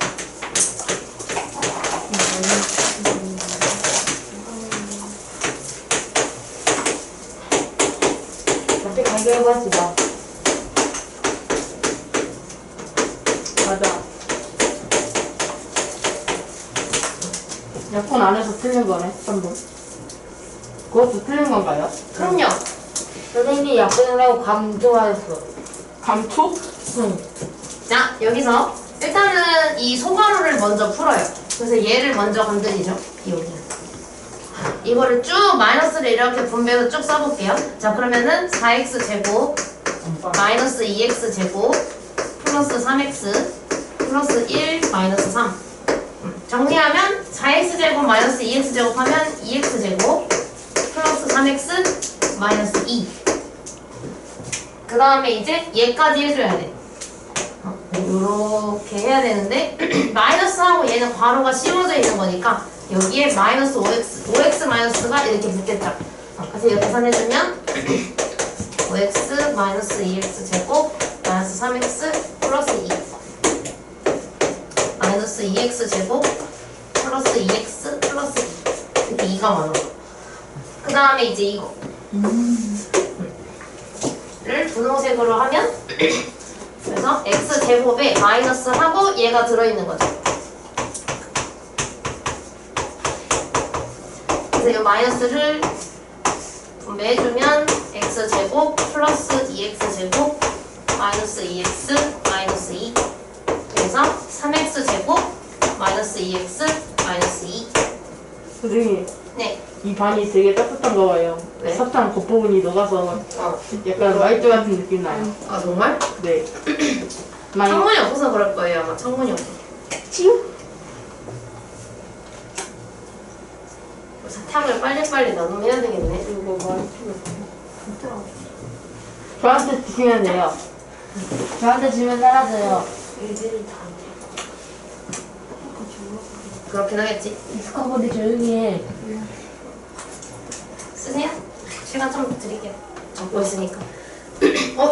갑자기 가위바위보 하지 마. 맞아. 약혼 안에서 틀린 거네, 3번. 그것도 틀린 건가요? 그럼요. 선생님이 약분을 하고 감소하였어. 감초? 응. 자 여기서 일단은 이 소괄호를 먼저 풀어요. 그래서 얘를 먼저 건드리죠. 여기. 이거를 쭉 마이너스를 이렇게 분배해서 쭉 써볼게요. 자 그러면은 4x 제곱 마이너스 2x 제곱 플러스 3x 플러스 1 마이너스 3. 정리하면 4x 제곱 마이너스 2x 제곱 하면 2x 제곱 플러스 3x 마이너스 2. 그 다음에 이제 얘까지 해줘야 돼. 이렇게 해야 되는데 마이너스하고 얘는 괄호가 씌워져 있는 거니까 여기에 마이너스 5x 마이너스가 이렇게 붙겠죠. 그래서 이렇게 계산해주면 5x 마이너스 2x 제곱 마이너스 3x 플러스 2 마이너스 2x 제곱 플러스 2x 플러스 2 이렇게 2가 많아. 그 다음에 이제 이거 를 분홍색으로 하면 그래서 x제곱에 마이너스하고 얘가 들어있는 거죠. 그래서 이 마이너스를 분배해주면 x제곱 플러스 2x제곱 마이너스 2x 마이너스 2 그래서 3x제곱 마이너스 2x 마이너스 2. 선생님, 네. 이 반이 되게 따뜻한가 봐요. 왜? 사탕 겉부분이 녹아서 약간 말주 같은 느낌 나요. 아 정말? 네. 많이 창문이 없어서 그럴 거예요. 아마 창문이 없어서. 치우? 사탕을 빨리빨리 나눔해야 되겠네. 이거 많이 저한테 주시면 돼요. 저한테 주면 사라져요. 그렇긴 하겠지. 익숙한 건데 조용히 해. 쓰세요? 시간 좀 드릴게요. 적고 있으니까.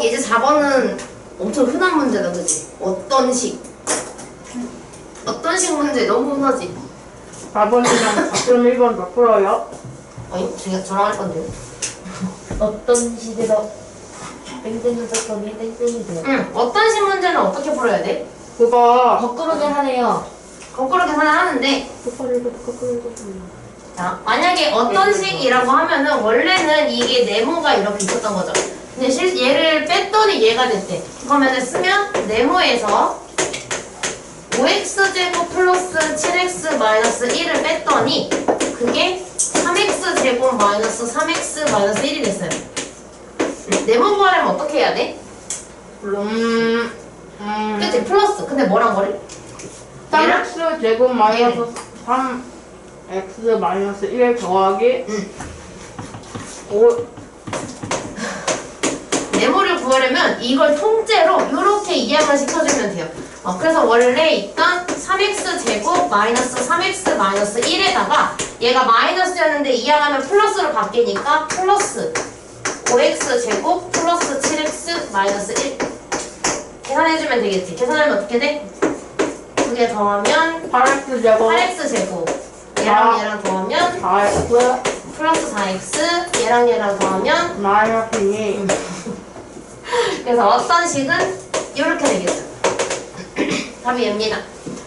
이제 4번은 엄청 흔한 문제다, 그치? 어떤 식? 어떤 식 문제 너무 흔하지? 4번이랑 4.1번 더 풀어요. 아니 저랑 할 건데요. 어떤 시대도 땡땡이 사건이 땡땡이 돼요. 응. 어떤 식 문제는 어떻게 풀어야 돼? 그거 거꾸로 계산해요. 거꾸로 계산하는데 자, 만약에 어떤 식이라고 하면은 원래는 이게 네모가 이렇게 있었던 거죠. 근데 얘를 뺐더니 얘가 됐대. 그러면은 쓰면 네모에서 5x제곱 플러스 7x 마이너스 1을 뺐더니 그게 3x제곱 마이너스 3x 마이너스 1이 됐어요. 네모 구하려면 어떻게 해야 돼? 그치? 플러스. 근데 뭐랑 거리? 얘랑? 3x 제곱 마이너스 3x 마이너스 1 더하기 5 네모를 구하려면 이걸 통째로 이렇게 이항을 시켜주면 돼요. 그래서 원래 있던 3x 제곱 마이너스 3x 마이너스 1에다가 얘가 마이너스였는데 이항하면 플러스로 바뀌니까 플러스 5x 제곱 플러스 7x 마이너스 1 계산해주면 되겠지. 계산하면 어떻게 돼? 두 개 더하면 8x 제곱 8x 제곱 얘랑 얘랑 더하면 4x 플러스 4x 얘랑 더하면 마이너스 2 그래서 어떤 식은 이렇게 되겠죠. 답이 얘입니다.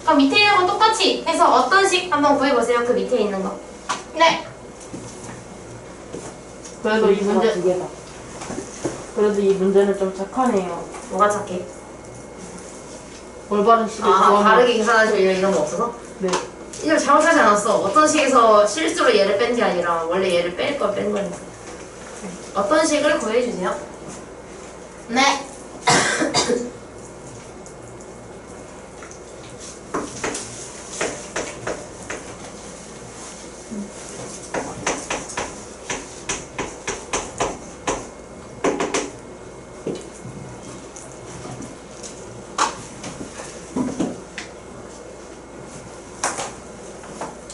그럼 밑에 있는 거 똑같이 해서 어떤 식 한번 구해보세요. 그 밑에 있는 거. 네. 그래도 이 문제 두 개다. 그래도 이 문제는 좀 착하네요. 뭐가 착해? 올바른 식을 아, 구하면 다르게 계산하시면 이런 거 없어서? 네. 이걸 잘못하지 않았어. 어떤 식에서 실수로 얘를 뺀 게 아니라 원래 얘를 뺄 걸 뺀 거니까. 어떤 식을 구해주세요. 네.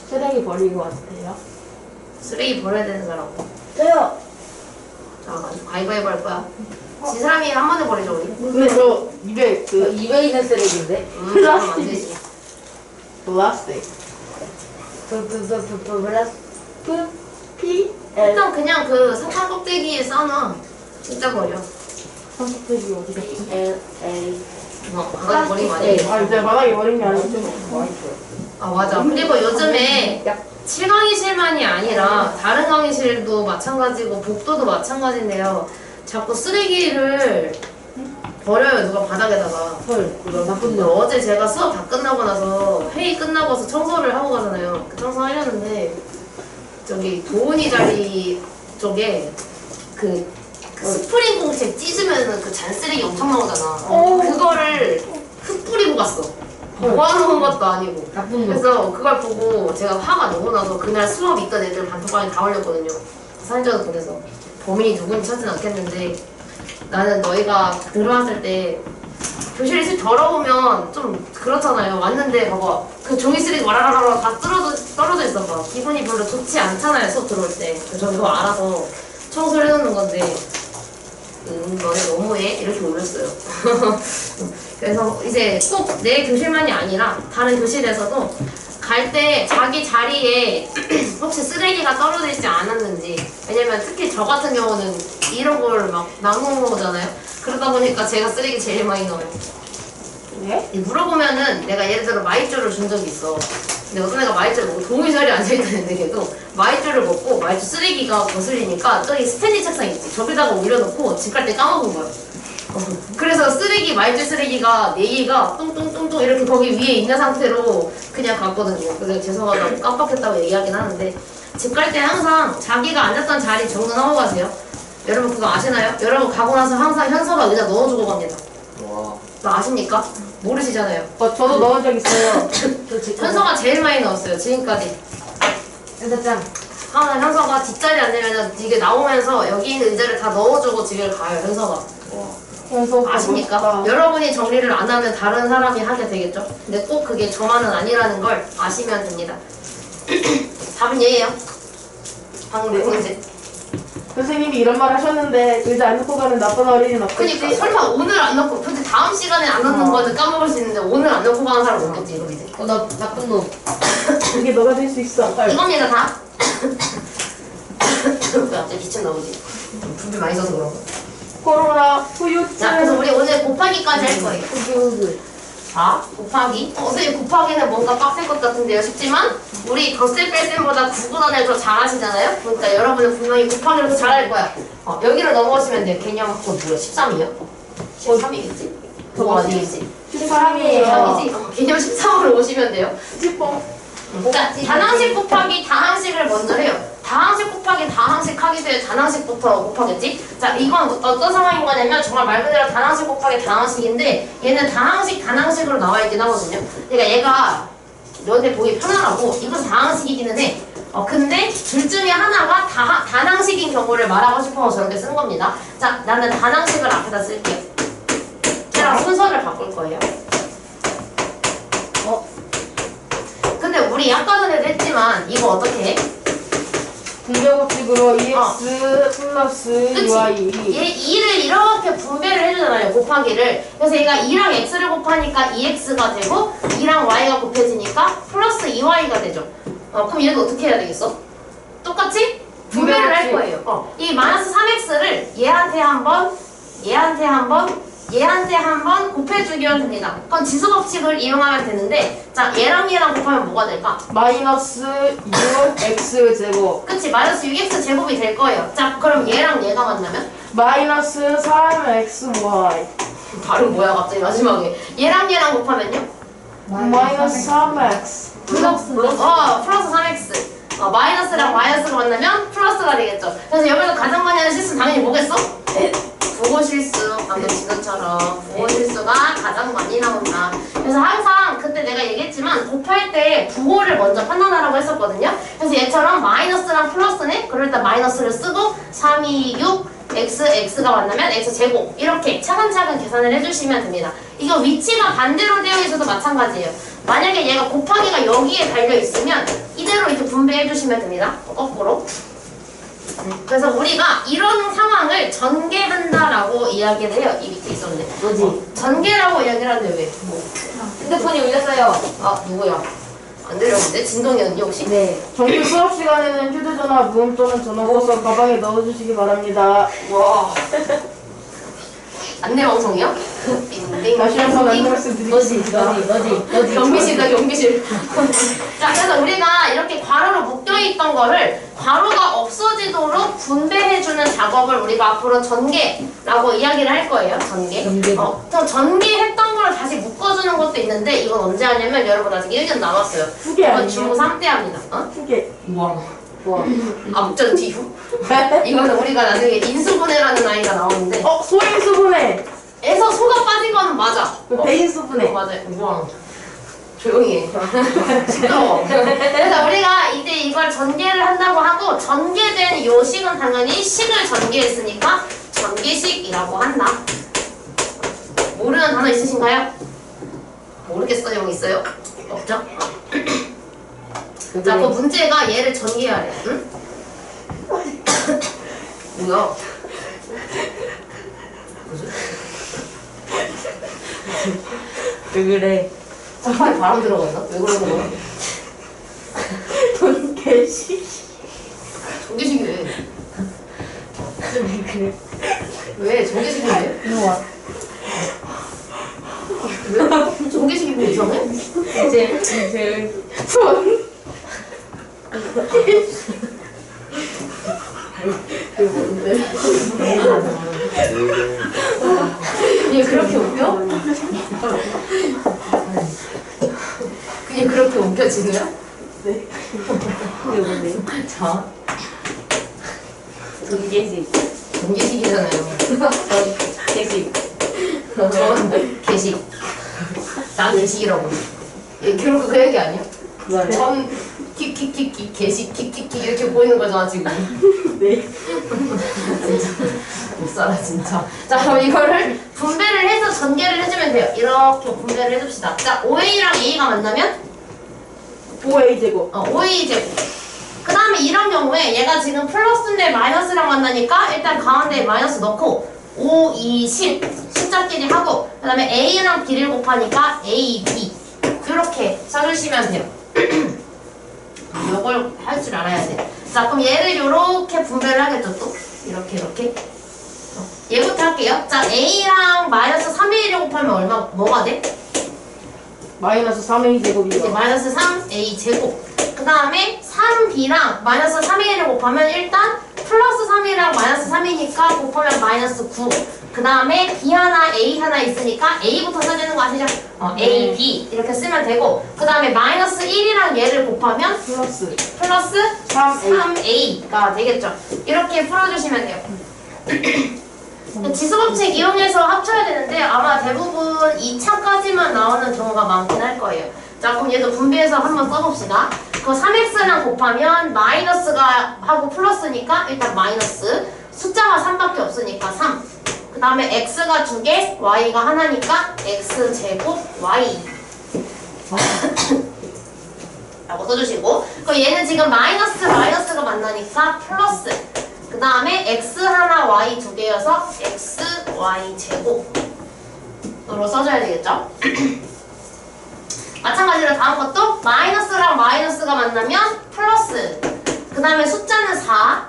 쓰레기 버리고 왔대요. 쓰레기 버려야 되는 사람. 저요. 자, 가위바위보 할 거야. 진 사람이 한 번에 버리죠, 우리. 근데 저 입에 그 입에 있는 쓰레기인데. 그럼 안 되지. 플라스틱 플라스. P 일단 그냥 그 사탕 껍데기에 싸놔. 진짜 버려. 선택이 어디 갔지? L 바닥에 버리면 안 돼. 아 이제 바닥에 버린 게 아니죠. 아, 맞아. 그리고 요즘에 7강의실만이 아니라 다른 강의실도 마찬가지고 복도도 마찬가지인데요. 자꾸 쓰레기를 버려요, 누가 바닥에다가. 헐. 그럼 나쁜 근데 놈. 어제 제가 수업 다 끝나고 나서 회의 끝나고서 청소를 하고 가잖아요. 그 청소하려는데 저기 도훈이 자리 쪽에 그 스프링 공책 찢으면은 그 잔쓰레기 엄청 나오잖아. 그거를 흩뿌리고 갔어. 모아놓은 것도 아니고. 나쁜 놈. 그래서 그걸 보고 제가 화가 너무 나서 그날 수업 있던 애들 단톡방에 다 올렸거든요. 사진전도 보내서 범인이 누군지 찾진 않겠는데 나는 너희가 들어왔을 때 교실이 실 더러우면 좀 그렇잖아요. 왔는데 봐봐 그 종이 쓰레기 와라라라 다 떨어져 있어 봐. 기분이 별로 좋지 않잖아요. 수업 들어올 때. 그래서 저 그거 알아서 청소를 해놓는 건데 너네 너무해? 이렇게 올렸어요. 그래서 이제 꼭 내 교실만이 아니라 다른 교실에서도 갈 때 자기 자리에 혹시 쓰레기가 떨어져 있지 않았는지, 왜냐면 특히 저 같은 경우는 이런 걸 막 나누는 거잖아요. 그러다 보니까 제가 쓰레기 제일 많이 넣어요. 네? 물어보면은 내가 예를 들어 마이쮸를 준 적이 있어. 근데 어떤 애가 마이쮸를 먹고 동의 자리에 앉아있다는데 걔도 마이쮸를 먹고 마이쮸 쓰레기가 거슬리니까 저기 스탠딩 책상 있지. 저기다가 올려놓고 집 갈 때 까먹은 거야. 그래서 쓰레기, 마이쮸 쓰레기가 4개가 뚱뚱뚱뚱 이렇게 거기 위에 있는 상태로 그냥 갔거든요. 그래서 죄송하다고 깜빡했다고 얘기하긴 하는데 집 갈 때 항상 자기가 앉았던 자리 정돈하고 가세요. 여러분 그거 아시나요? 여러분 가고 나서 항상 현서가 의자 넣어주고 갑니다. 와. 너 아십니까? 모르시잖아요. 저도 넣은 적 있어요. 현서가 제일 많이 넣었어요. 지금까지. 현서짱. 하나 현서가 뒷자리 앉으면 이게 나오면서 여기 있는 의자를 다 넣어주고 집에 가요. 현서가. 현서 아십니까? 여러분이 정리를 안 하면 다른 사람이 하게 되겠죠? 근데 꼭 그게 저만은 아니라는 걸 아시면 됩니다. 답은 얘예요. 방금 몇 문제? 선생님이 이런 말 하셨는데 의자 안 놓고 가는 나쁜 어린이는 없겠지? 그니까 설마 오늘 안 넣고 근데 다음 시간에 안 넣는 거는 까먹을 수 있는데 오늘 안 넣고 가는 사람 없겠지 이거 이제. 나 나쁜 놈. 이게 너가 될 수 있어. 이겁니다 다. 갑자기 기침 나오지. 분비 많이 써서 그런 거. 코로나 후유증. 자, 그래서 우리 오늘 곱하기까지 할 거예요. 흑유흑. 자, 곱하기. 선생님 곱하기는 뭔가 빡셀 것 같은데요. 쉽지만 우리 덧셈 뺄셈보다 구분원을 더 잘하시잖아요. 그러니까 여러분은 분명히 곱하기를 더 잘할 거야. 여기를 넘어오시면 돼요. 개념 학교 뭐야? 13이요? 13이겠지? 그거 아니겠지? 13이에요. 13이지? 개념 13으로 오시면 돼요. 10번. 그러니까 다항식 곱하기 다항식을 먼저 해요. 다항식 곱하기 다항식 하기 전에 다항식부터 곱하겠지? 자, 이건 어떤 상황인 거냐면 정말 말 그대로 다항식 곱하기 다항식인데 얘는 다항식 단항식으로 나와 있긴 하거든요. 그러니까 얘가 너한테 보기 편하라고 이건 다항식이기는 해. 근데 둘 중에 하나가 단항식인 경우를 말하고 싶어서 저렇게 쓴 겁니다. 자, 나는 단항식을 앞에다 쓸게요. 얘랑 순서를 바꿀 거예요. 근데 우리 아까 전에도 했지만 이거 어떻게 해? 분배법칙으로 EX 플러스 그치? UI. 얘 2를 이렇게 분배를 해주잖아요. 곱하기를. 그래서 얘가 2랑 x를 곱하니까 2x가 되고 2랑 y가 곱해지니까 플러스 2y가 되죠. 그럼 얘도 어떻게 해야 되겠어? 똑같이 분배를 할 거예요. 이 마이너스 3x를 얘한테 한 번, 얘한테 한 번, 얘한테 한 번 곱해주기만 됩니다. 그럼 지수법칙을 이용하면 되는데 자, 얘랑 곱하면 뭐가 될까? 마이너스 6x 제곱. 그치? 마이너스 6x 제곱이 될 거예요. 자, 그럼 얘랑 얘가 만나면? 마이너스 3xy. 발음 뭐야 갑자기 마지막에. 얘랑 곱하면요? 마이너스 3x. 플러스. 플러스 3x. 마이너스랑 마이너스가 만나면 플러스가 되겠죠. 그래서 여기서 가장 많이 하는 실수는 당연히 뭐겠어? 부호 실수. 방금 지금처럼 부호 실수가 가장 많이 나온다. 그래서 항상 그때 내가 얘기했지만 곱할 때 부호를 먼저 판단하라고 했었거든요. 그래서 얘처럼 마이너스랑 플러스네? 그럴 때 마이너스를 쓰고 3, 2, 6 x가 만나면 x제곱 이렇게 차근차근 계산을 해주시면 됩니다. 이거 위치가 반대로 되어 있어도 마찬가지예요. 만약에 얘가 곱하기가 여기에 달려있으면 이대로 이렇게 분배해주시면 됩니다. 거꾸로. 그래서 우리가 이런 상황을 전개한다라고 이야기를 해요. 이 밑에 있었네. 뭐지? 전개라고 이야기를 하는데 왜? 핸드폰이 울렸어요. 누구야? 안 들렸는데? 진동이 언니 혹시? 네. 정규 수업 시간에는 휴대전화, 무음 또는 전화 꽂아서 가방에 넣어주시기 바랍니다. 와. 안내방송이요? 띵띵. 다시 한번 안내 너지, 말씀드리겠습니다. 너지. 경비실이다 경비실. 자, 그래서 우리가 이렇게 괄호로 묶여있던 거를 괄호가 없어지도록 분배해주는 작업을 우리가 앞으로 전개라고 이야기를 할 거예요. 전개. 저 전개했던 거를 다시 묶어주는 것도 있는데 이건 언제 하냐면 여러분 아직 1년 남았어요. 후기 이건 아니에요? 중3 때 합니다. 후계. 우와. 앞전 뒤후. 이거는 우리가 나중에 인수분해라는 아이가 나오는데 소인수분해. 에서 소가 빠진 거는 맞아. 대인수분해. 맞아요. 우와. 조용히 해. 시끄러워. 그래서 우리가 이제 이걸 전개를 한다고 하고 전개된 요 식은 당연히 식을 전개했으니까 전개식이라고 한다. 모르는 단어 있으신가요? 모르겠어요. 있어요? 없죠? 자, 그 문제가 얘를 전개하래. 응? 뭐야? 왜 그래? 팔에 바람 들어갔나? 왜 그러는 거야? 전개식. 전개식이 왜? 그래. 왜? 전개식이 왜? 이놈아. 왜? 전개식이 왜 이상해? 이제 손. 얘 그렇게 웃겨? 그게 그렇게 웃겨 진우야? 네. 이게 뭔데? 자, 전개식. 전개식이잖아요. 개식. 전 개식. 난 개식이라고. 얘 결국 그 얘기 아니야? 그거를. 전 킥킥킥킥 개식 킥킥킥 이렇게 보이는 거잖아 지금. 네. 못 살아 진짜. 자, 그럼 이거를 분배를 해서 전개를 해주면 돼요. 이렇게 분배를 해줍시다. 자, 5a랑 a가 만나면 5a 제곱. 5a 제곱. 그 다음에 이런 경우에 얘가 지금 플러스인데 마이너스랑 만나니까 일단 가운데에 마이너스 넣고 5, 2, 10 숫자끼리 하고 그 다음에 A랑 B를 곱하니까 A, B 이렇게 써주시면 돼요. 요걸 할 줄 알아야 돼요. 자, 그럼 얘를 이렇게 분배를 하겠죠, 또? 이렇게. 얘부터 할게요. 자, A랑 마이너스 3의 1을 곱하면 뭐가 돼? 마이너스 3A 이제 제곱이요. 마이너스 3A 제곱. 그 다음에 3B랑 마이너스 3의 1을 곱하면 일단 플러스 3이랑 마이너스 3이니까 곱하면 마이너스 9. 그 다음에 B 하나, A 하나 있으니까 A부터 써야 되는 거 아시죠? A, B 이렇게 쓰면 되고 그 다음에 마이너스 1이랑 얘를 곱하면 플러스 플러스 3A. 3A가 되겠죠. 이렇게 풀어주시면 돼요. 지수법칙 이용해서 합쳐야 되는데 아마 대부분 2차까지만 나오는 경우가 많긴 할 거예요. 자, 그럼 얘도 분배해서 한번 써봅시다. 그 3x랑 곱하면 마이너스가 하고 플러스니까 일단 마이너스 숫자가 3밖에 없으니까 3. 그 다음에 x가 2개, y가 하나니까 x제곱 y 라고 써주시고 그럼 얘는 지금 마이너스가 만나니까 플러스 그 다음에 x 하나 y 2개여서 xy 제곱으로 써줘야 되겠죠? 마찬가지로 다음 것도 마이너스랑 마이너스가 만나면 플러스 그 다음에 숫자는 4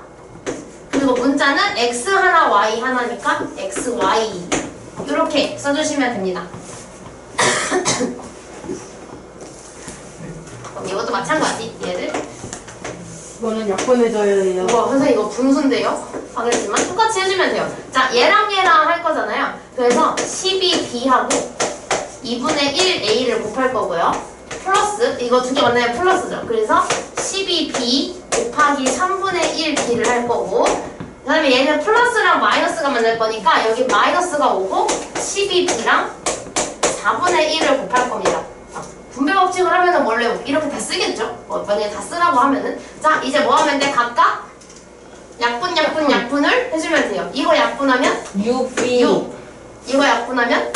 그리고 문자는 x 하나 y 하나니까 xy 이렇게 써주시면 됩니다. 그럼 이것도 마찬가지 얘를 이거는 약분해줘야 돼요. 선생님 이거 분수인데요? 그랬지만 똑같이 해주면 돼요. 자, 얘랑 할 거잖아요. 그래서 12b하고 2분의 1a를 곱할 거고요. 플러스 이거 두 개 만나면 플러스죠. 그래서 12b 곱하기 3분의 1b를 할 거고 그 다음에 얘는 플러스랑 마이너스가 만날 거니까 여기 마이너스가 오고 12b랑 4분의 1을 곱할 겁니다. 분배 법칙을 하면은 원래 이렇게 다 쓰겠죠? 만약에 다 쓰라고 하면은 자, 이제 뭐 하면 돼? 각각 약분을 해주면 돼요. 이거 약분하면 6B 6 이거 약분하면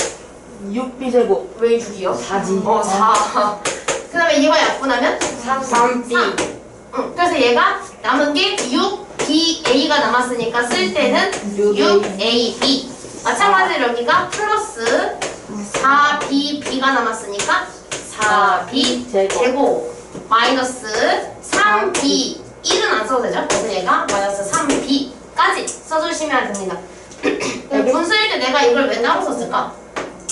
6B 제곱. 왜 6이요? 4지 4 그 다음에 이거 약분하면 3B. 응. 그래서 얘가 남은 게 6BA가 남았으니까 쓸 때는 6AB 마찬가지로 여기가 플러스 4BB가 남았으니까 4B 제곱 마이너스 3B 1은 안 써도 되죠? 그래서 얘가 마이너스 3B까지 써주시면 됩니다. 분수일 때 내가 이걸 왜 따로 썼을까?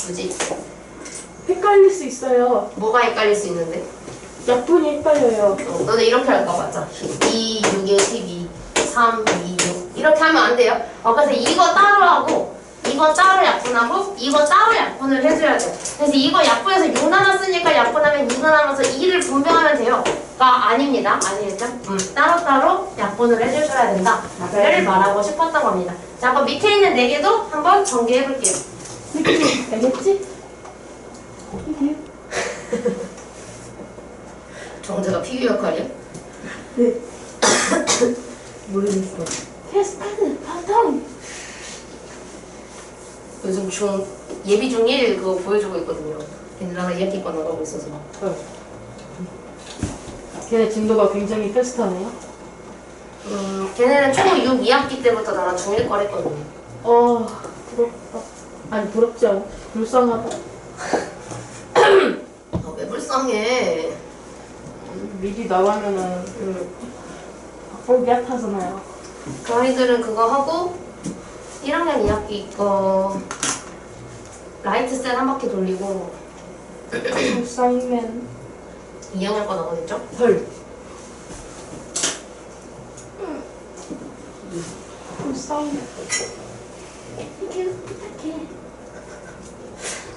굳이 헷갈릴 수 있어요. 뭐가 헷갈릴 수 있는데? 약분이 헷갈려요. 너네 이렇게 할까 맞죠? 2, 6에 12, 3, 2, 6 이렇게 하면 안 돼요. 그래서 이거 따로 하고 이거 따로 약분하고 이거 따로 약분을 해줘야 돼요. 그래서 이거 약분해서 6 남았으니까 약분하면 6 남아서 2를 분배하면 돼요. 가 아닙니다. 아시겠죠? 따로따로 약분을 해주셔야 된다. 를 말하고 싶었던 겁니다. 자, 그럼 밑에 있는 4개도 한번 전개해볼게요. 알겠지? 정재가 피규어 역할이요? 네. 모르겠어. 테스트 바탕. 요즘 예비 중1 그거 보여주고 있거든요. 걔네랑 이야기권 나가고 있어서. 걔네 진도가 굉장히 패스트하네요. 걔네는 초 6, 2학기 때부터 나랑 중1 걸 했거든요. 부럽다. 아니 부럽지 않아. 불쌍하다. 왜 불쌍해? 미리 나가면은 학벌 얕아잖아요. 그 아이들은 그거 하고 1학년 2학기 거 라이트 셋 한 바퀴 돌리고 불쌍맨. 2학년 거 나거든요? 헐. 불쌍맨. 이게 부탁해.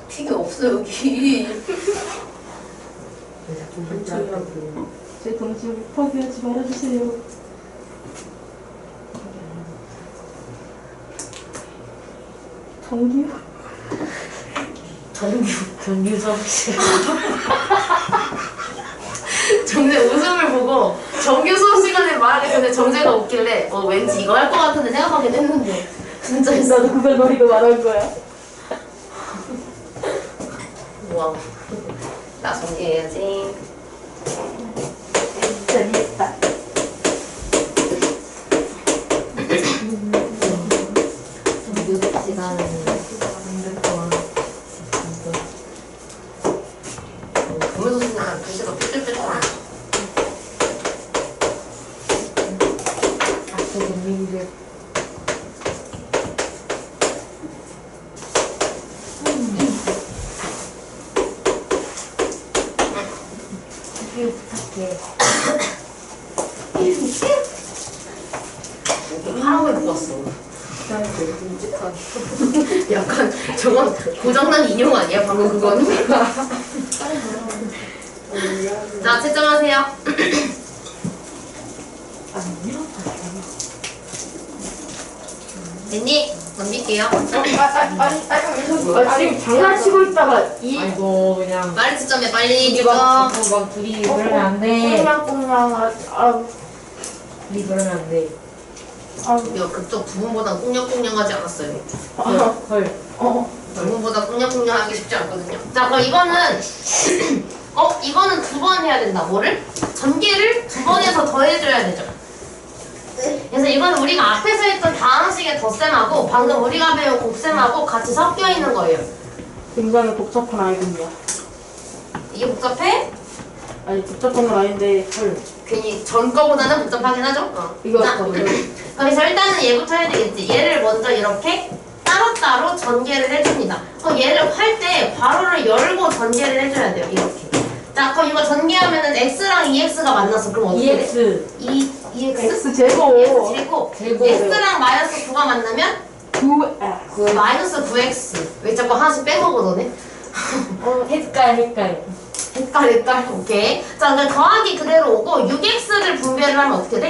피규어 없어 여기. 제 동심을 포기하지 말아주세요. 정규. 정규 수업실. 정재 웃음을 보고 정규 수업 시간에 말하기 전에 정재가 웃길래 왠지 이거 할 것 같은데 생각하긴 했는데 진짜 있어. 나도 그걸 노리고 말한 거야. 우와. 나 정리해야지. 재밌다. 정규 수업시간. 이유 부탁해. 파란 거 입고 왔어. 약간 저건 고장난 인형 아니야? 방금 그거는? 자, 채점하세요. 됐니? 넘길게요. 지금 장난치고 있다가 이 아이고 그냥. 빨리 채점해, 빨리 이거 채점. 자꾸 막 둘이 그러면 안 돼. 꽁냥꽁냥 둘이 그러면 안 돼. 야, 그쪽 부분보다 꽁냥꽁냥하지 않았어요. 헐. 부분보다 꽁냥꽁냥하기 쉽지 않거든요. 자, 그럼 이거는 이거는 2번 해야 된다. 뭐를? 전개를 2번에서 더해줘야 되죠. 그래서 이건 우리가 앞에서 했던 다항식의 덧셈하고 방금 우리가 배운 곱셈하고 같이 섞여 있는 거예요. 굉장히 복잡한 아이군요. 이게 복잡해? 아니 복잡한 건 아닌데 괜히 전 거보다는 복잡하긴 하죠? 이거 자, 그래서 일단은 얘부터 해야 되겠지. 얘를 먼저 이렇게 따로따로 전개를 해줍니다. 그럼 얘를 할 때 괄호를 열고 전개를 해줘야 돼요. 이렇게. 자, 그럼 이거 전개하면은 x랑 2x가 만났어. 그럼 어떻게 돼? 2x? x 제곱 제곱. x랑 마이너스 9가 만나면 9x 마이너스 9x. 왜 자꾸 하나씩 빼먹어 너네? 헷갈. 헷갈. 오케이. 자, 그럼 더하기 그대로 오고 6x를 분배를 하면 어떻게 돼?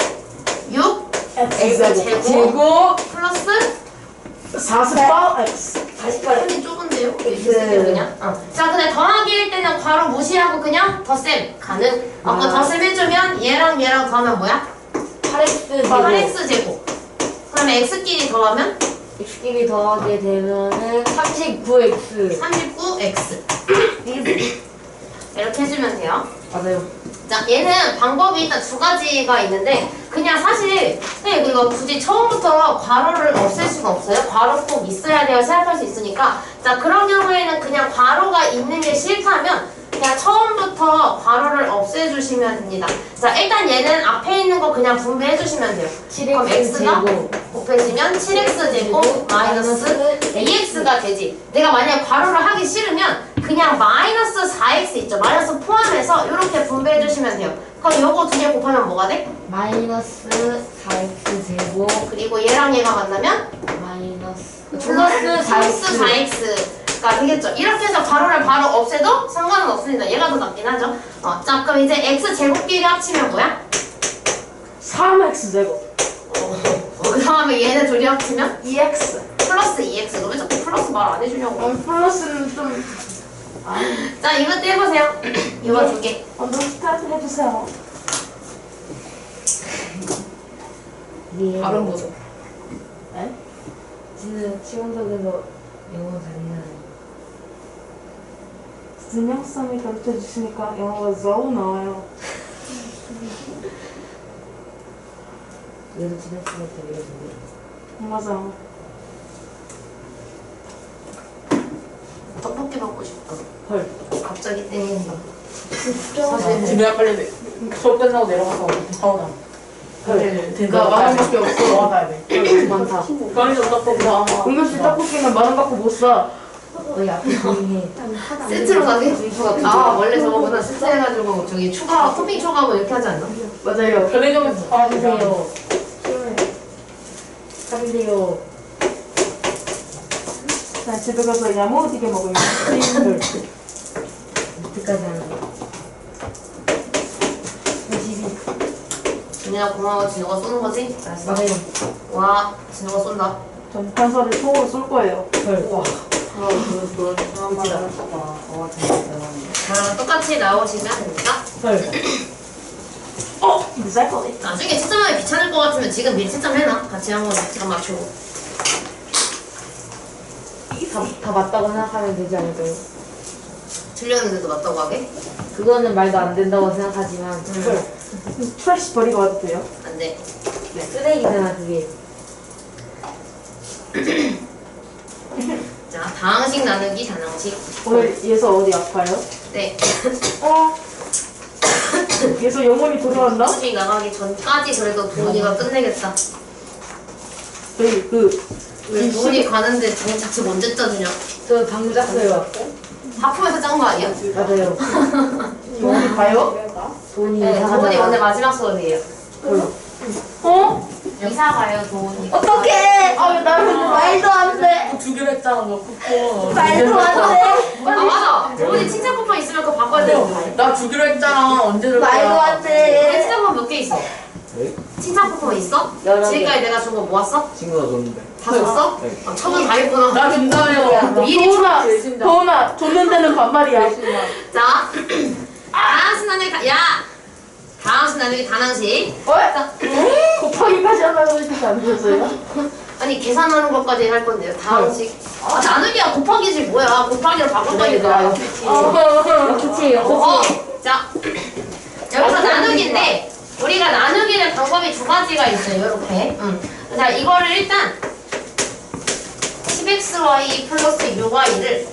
6x 제곱 플러스 48x 48이 좁은데요? 이렇게 쓰세요 그냥. 자, 근데 더하기일 때는 괄호 무시하고 그냥 덧셈 가능. 아까 덧셈 해주면 얘랑 더하면 뭐야? 8x 제곱. 그러면 x끼리 더하면 x끼리 더하게 되면은 39x. 39x. 이렇게 해주면 돼요. 맞아요. 자, 얘는 방법이 일단 2가지가 있는데 그냥 사실 선생님 이거 굳이 처음부터 괄호를 없앨 수가 없어요. 괄호 꼭 있어야 돼요 생각할 수 있으니까. 자, 그런 경우에는 그냥 괄호가 있는 게 싫다면 그냥 처음부터 괄호를 없애주시면 됩니다. 자, 일단 얘는 앞에 있는 거 그냥 분배해 주시면 돼요. 그럼 x가 곱해지면 7x 제곱 마이너스 2x가 되지. 내가 만약 괄호를 하기 싫으면 그냥 마이너스 4x 있죠. 마이너스 포함해서 이렇게 분배해 주시면 돼요. 그럼 요거 2개 곱하면 뭐가 돼? 마이너스 4x 제곱 그리고 얘랑 얘가 만나면 마이너스 플러스 4x가 되겠죠. 이렇게 해서 괄호를 바로 없애도 상관은 없습니다. 얘가 더 낫긴 하죠. 자, 그럼 이제 x 제곱끼리 합치면 뭐야? 3x 제곱 그 다음에 얘네 둘이 합치면 2x 플러스 2x. 너 왜 자꾸 플러스 말 안 해주냐고. 플러스는 좀 자, 이거 떼보세요. 이거 2개. 언더스타트 해주세요. 예. 발음 보죠. 네? 지금 치원석에서 영어 잘해요. 진영쌤이 가르쳐주시니까 영어가 너무 나와요. 얘도 지났으면 되겠는데. 맞아. 떡볶이 먹고 싶다. 헐. 갑자기 땡긴다. 집에 빨리 수업 끝나고 내려가서 사오자. 나 만원밖에 없어. 모아가야 돼. 많다. 빨리 좀 떡볶이 사. 응급실 떡볶이는 만원 갖고 못 사. 너희 앞에 조용히 해. 세트로 사게? 원래 저거보다 세트 해가지고 저기 추가, 토핑 추가하고 이렇게 하지 않나? 맞아요. 편의점에서 사주세요. 사주세요. 나 집에 가서 야무지게 먹으면 헐. 이때까지 하는 거. 52. 진우야 고마워. 진우가 쏘는 거지? 알았어. 맞아요. 와, 진우가 쏜다. 전 판사를 총으로 쏠 거예요. 헐. 와. 그런 말을 할까봐. 저랑 똑같이 나오시면 됩니다. 헐. exactly. 나중에 채점하기 귀찮을 것 같으면 지금 미리 채점해놔. 같이 한번 시간 맞추고. 다 맞다고 생각하면 되지 않을까요? 틀렸는데도 맞다고 하게? 그거는 말도 안 된다고 생각하지만 트래시 버리고 와도 돼요? 안 돼. 쓰레기잖아 그게. 자, 다항식 나누기 단항식. 오늘 예서 어디 아파요? 네. 예서 영혼이 돌아왔나? 다항식 나가기 전까지 그래도 도훈이가 끝내겠다. 저희 왜 도훈이 가는데 장착집 언제 짜주냐? 저 방금 짰어요. 하품에서 짠 거 아니야? 맞아요. 영혼이 가요? 돈이 네, 도훈이 이상하잖아. 오늘 마지막 수업이에요. 어? 이사 가요, 도훈이. 어떡해! 아, 나 근데 말도 안 돼! 주기로 했잖아 너 쿠폰. 말도 안 돼! 아, 맞아. 도훈이 칭찬 쿠폰 있으면 그거 바꿔야 되는 거. 나 주기로 했잖아. 언제 줄 말도 안 우리 돼! 칭찬 쿠폰 몇 개 있어? 네? 칭찬 쿠폰 있어? 여러 개. 지금까지 내가 준 거 모았어? 친구가 줬는데. 다 줬어? 네. 아, 천원 다 했구나. 나 준다며. 미리 도훈아, 도훈아, 줬는 데는 반말이야. 자, 다항식 나누기 야! 다항식 나누기 단항식. 어? 곱하기까지 하려고 했지 않으셨어요? 아니 계산하는 것까지 할 건데요. 다항식. 아, 나누기야 곱하기지 뭐야. 곱하기로 바꿀 거니까. 그치, 자, 여기서 나누기인데 우리가 나누기는 방법이 두 가지가 있어요. 이렇게. 자, 이거를 일단 10xy 플러스 6y를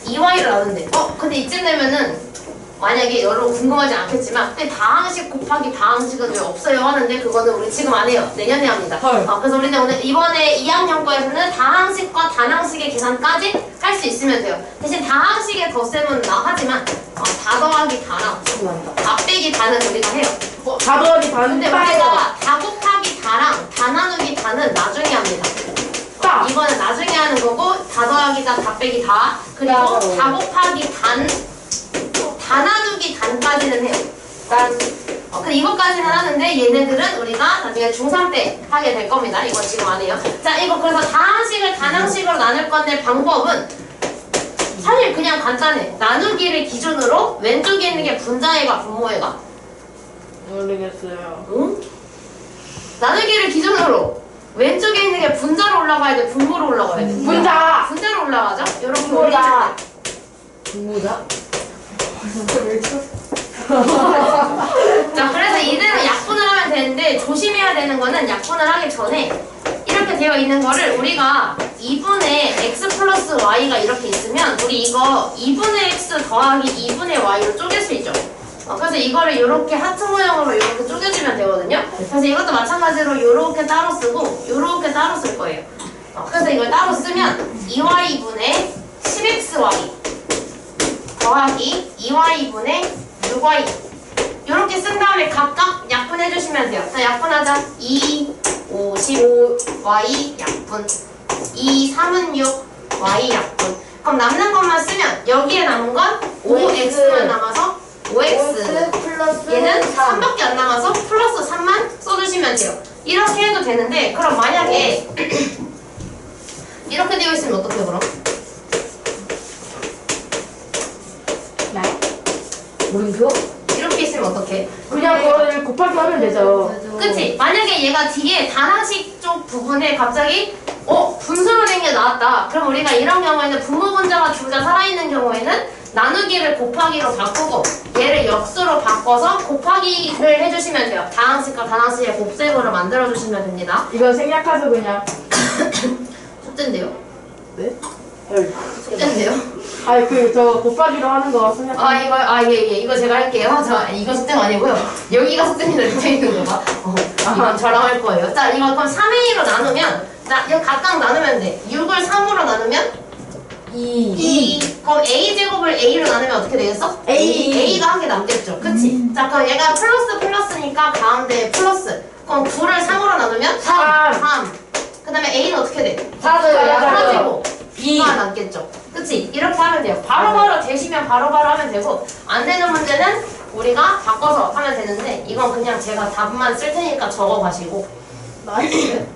2y를 나눈대. 근데 이쯤 되면은 만약에 여러분 궁금하지 않겠지만 근데 다항식 곱하기 다항식은 왜 없어요 하는데 그거는 우리 지금 안 해요. 내년에 합니다. 그래서 우리는 오늘 이번에 2학년 거에서는 다항식과 단항식의 계산까지 할 수 있으면 돼요. 대신 다항식의 덧셈은 나 하지만 다 더하기 다랑 다 빼기 다는 우리가 해요. 다 더하기 다는 근데 우리가 다 곱하기 다랑 다 나누기 다는 나중에 합니다. 딱. 이거는 나중에 하는 거고 다 더하기 다 빼기 다 그리고 다 곱하기 다 나누기 단까지는 해요. 근데 이것까지는 하는데 얘네들은 우리가 나중에 중3 때 하게 될 겁니다. 이건 지금 안 해요. 자, 이거 그래서 다항식을 단항식으로 나눌 건데 방법은 사실 그냥 간단해. 나누기를 기준으로 왼쪽에 있는 게 분자애가 분모애가? 모르겠어요. 응? 나누기를 기준으로 왼쪽에 있는 게 분자로 올라가야 돼? 분모로 올라가야 돼? 분자! 분자로 올라가죠? 이렇게 분모다. 부모자? 자, 그래서 이대로 약분을 하면 되는데 조심해야 되는 거는 약분을 하기 전에 이렇게 되어 있는 거를 우리가 2분의 x 플러스 y가 이렇게 있으면 우리 이거 2분의 x 더하기 2분의 y로 쪼갤 수 있죠. 그래서 이거를 이렇게 하트 모양으로 이렇게 쪼개주면 되거든요. 그래서 이것도 마찬가지로 이렇게 따로 쓰고 이렇게 따로 쓸 거예요. 그래서 이걸 따로 쓰면 2y분의 10xy 더하기 2y분의 6y 이렇게 쓴 다음에 각각 약분해 주시면 돼요. 자, 약분하자. 2, 5, 15, y 약분 2, 3은 6, y 약분. 그럼 남는 것만 쓰면 여기에 남은 건 5x만 남아서 5x 플러스 얘는 3밖에 안 남아서 플러스 3만 써주시면 돼요. 이렇게 해도 되는데 그럼 만약에 이렇게 되어 있으면 어떡해 그럼? 물음표? 이렇게 있으면 어떡해? 그냥 그거를 곱하기 하면 되죠. 그치? 만약에 얘가 뒤에 단항식 쪽 부분에 갑자기 분수로 된 게 나왔다. 그럼 우리가 이런 경우에는 분모 분자가 둘 다 살아있는 경우에는 나누기를 곱하기로 바꾸고 얘를 역수로 바꿔서 곱하기를 해주시면 돼요. 다항식과 단항식의 곱셈으로 만들어주시면 됩니다. 이거 생략하죠, 그냥. 숙제인데요? 네? 숙제인데요? 아니, 저 곱하기로 하는 거 생략하죠. 이거 제가 할게요. 이거 숙제가 아니고요. 여기가 숙제입니다. 밑에 있는 거가. 이건 저랑 할 거예요. 자, 이거 그럼 3A로 나누면, 이거 각각 나누면 돼. 6을 3으로 나누면? 2. 그럼 A제곱을 A로 나누면 어떻게 되겠어? A가 한 개 남겠죠. 그치? 자, 그럼 얘가 플러스니까 가운데 플러스. 그럼 9를 3으로 나누면? 3. 그 다음에 A는 어떻게 돼? 4제곱. 2가 남겠죠. 그치? 이렇게 하면 돼요. 바로바로 되시면 바로바로 하면 되고 안 되는 문제는 우리가 바꿔서 하면 되는데 이건 그냥 제가 답만 쓸 테니까 적어 가시고 나이스.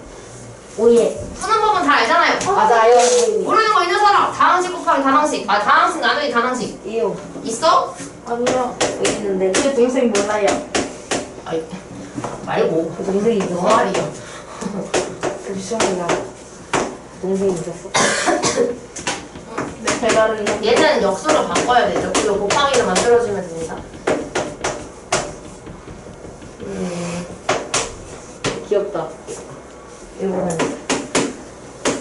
오예. 푸는 법은 다 알잖아요. 맞아요. 모르는 거 있는 사람 다항식 곱하기 다항식 다항식 나누기 다항식 이요. 있어? 아니요. 여기 있는데. 제 동생 몰라요. 아이 말고 그 동생이 있어. 동아리요. 그 시험이나 동생이 있었어. 네, 배달을 해. 얘는 역수로 바꿔야 되죠. 그리고 곱하기를 만들어주면 됩니다. 귀엽다. 이거는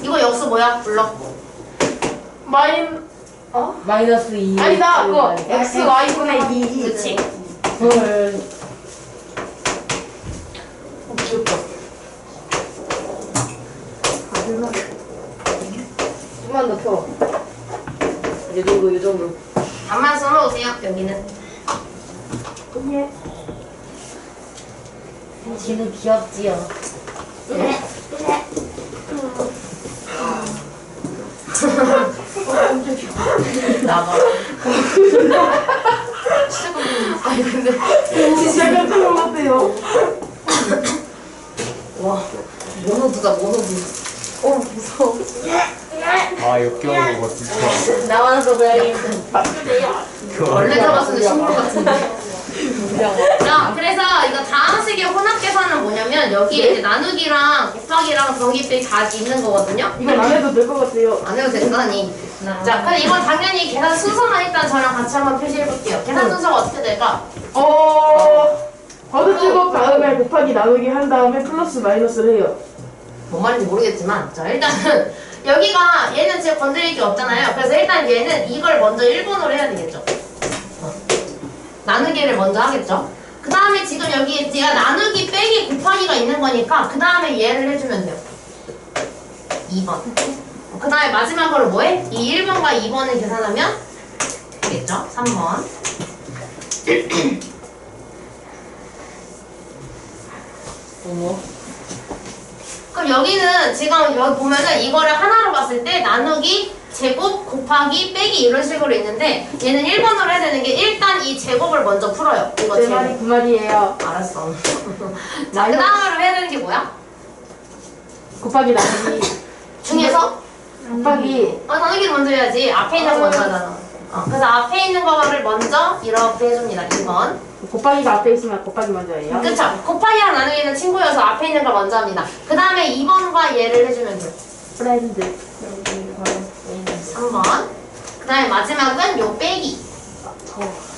이거 역수 뭐야? 불러. 마이너스 2. 아니다, 그거. x, y분의 2. 그치? 헐. 귀엽다. 좀만 더 펴. 이 정도. 답만 써놓으세요. 여기는. 예. 지는 귀엽지요. 나가. 아니 근데 진짜 깜짝 놀랐대요. 와 모노드다 모노드. 무서워. 아 역겨운 거 진짜. 나와서 고양이. 원래 잡았으면 식물 같은데. 자, 그래서 이거 다항식의 혼합 계산은 뭐냐면 여기에 이제 나누기랑 곱하기랑 더하기 빼기 다 있는 거거든요. 이건 안 해도 될 것 같아요. 안 해도 된다니. 자, 근데 이건 당연히 계산 순서만 일단 저랑 같이 한번 표시해 볼게요. 계산 순서가 어떻게 될까? 걷어 제곱 다음에 곱하기 나누기 한 다음에 플러스 마이너스를 해요. 뭔 말인지 모르겠지만, 자, 일단은 여기가 얘는 지금 건드릴 게 없잖아요. 그래서 일단 얘는 이걸 먼저 1번으로 해야 되겠죠. 나누기를 먼저 하겠죠. 그 다음에 지금 여기 제가 나누기 빼기 곱하기가 있는 거니까 그 다음에 얘를 해주면 돼요. 2번. 그 다음에 마지막으로 뭐해? 이 1번과 2번을 계산하면 되겠죠. 3번. 어머. 그럼 여기는 지금 여기 보면은 이거를 하나로 봤을 때 나누기 제곱 곱하기 빼기 이런 식으로 있는데 얘는 1번으로 해야 되는 게 일단 이 제곱을 먼저 풀어요. 이거 제 말이 제곱. 그 말이에요. 알았어. 자, 그 다음으로 해야 되는 게 뭐야? 곱하기 나누기. 중에서? 곱하기. 나누기를 먼저 해야지. 앞에 있는 거 먼저 하잖아. 그래서 앞에 있는 거를 먼저 이렇게 해줍니다. 2번. 곱하기가 앞에 있으면 곱하기 먼저 해요. 그쵸? 곱하기랑 나누기는 친구여서 앞에 있는 걸 먼저 합니다. 그 다음에 2번과 얘를 해주면 돼요. 프렌드. 3번. 그 다음에 마지막은 요 빼기.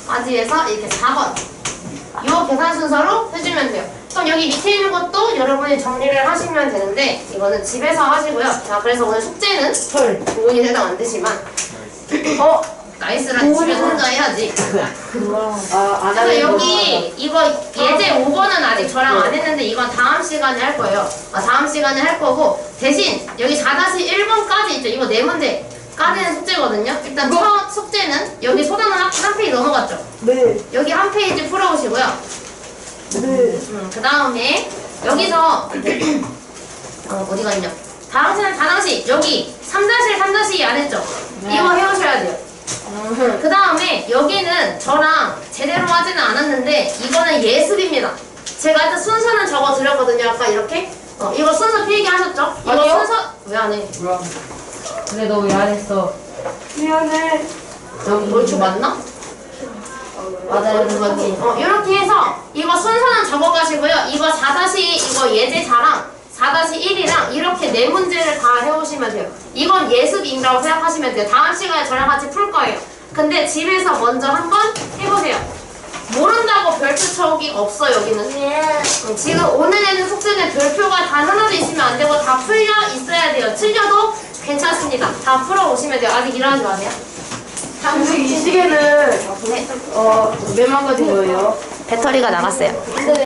까지해서 이렇게 4번. 요 계산 순서로 해주면 돼요. 그럼 여기 밑에 있는 것도 여러분이 정리를 하시면 되는데 이거는 집에서 하시고요. 자, 그래서 오늘 숙제는 헐. 부모님 해당 안 되지만 나이스란 집에서 혼자 해야지. 안 그래서 하는 여기 이거 예제 5번은 아직 저랑 안 했는데 이건 다음 시간에 할 거예요. 다음 시간에 할 거고 대신 여기 4-1번까지 있죠. 이거 네 문제까지는 숙제거든요. 일단 첫 숙제는 여기 소단은 한 페이지 넘어갔죠. 네. 여기 한 페이지 풀어오시고요. 네. 그 다음에 여기서 어디 갔냐? 다항식은 다항식 여기 3-1, 3-2 안 했죠? 이거 해오셔야 돼요. 그 다음에 여기는 저랑 제대로 하지는 않았는데 이거는 예습입니다. 제가 일단 순서는 적어 드렸거든요. 아까 이렇게 이거 순서 필기하셨죠? 이거 아니요. 순서 왜 안 해? 근데 너 왜 안 했어? 미안해. 여기 얼추 맞나? 맞아요, 그거지. 이렇게 해서 이거 순서는 적어가시고요. 이거 4- 이거 예제사랑 4-1이랑 이렇게 네 문제를 다 해오시면 돼요. 이건 예습인이라고 생각하시면 돼요. 다음 시간에 저랑 같이 풀 거예요. 근데 집에서 먼저 한번 해보세요. 모른다고 별표 쳐오기 없어 여기는. 지금 오늘 내는 숙제는 별표가 단 하나도 있으면 안 되고 다 풀려 있어야 돼요. 틀려도 괜찮습니다. 다 풀어오시면 돼요. 아직 일어나지 마세요. 근데 이 시계는 네. 왜 망가진 거예요? 배터리가 나갔어요.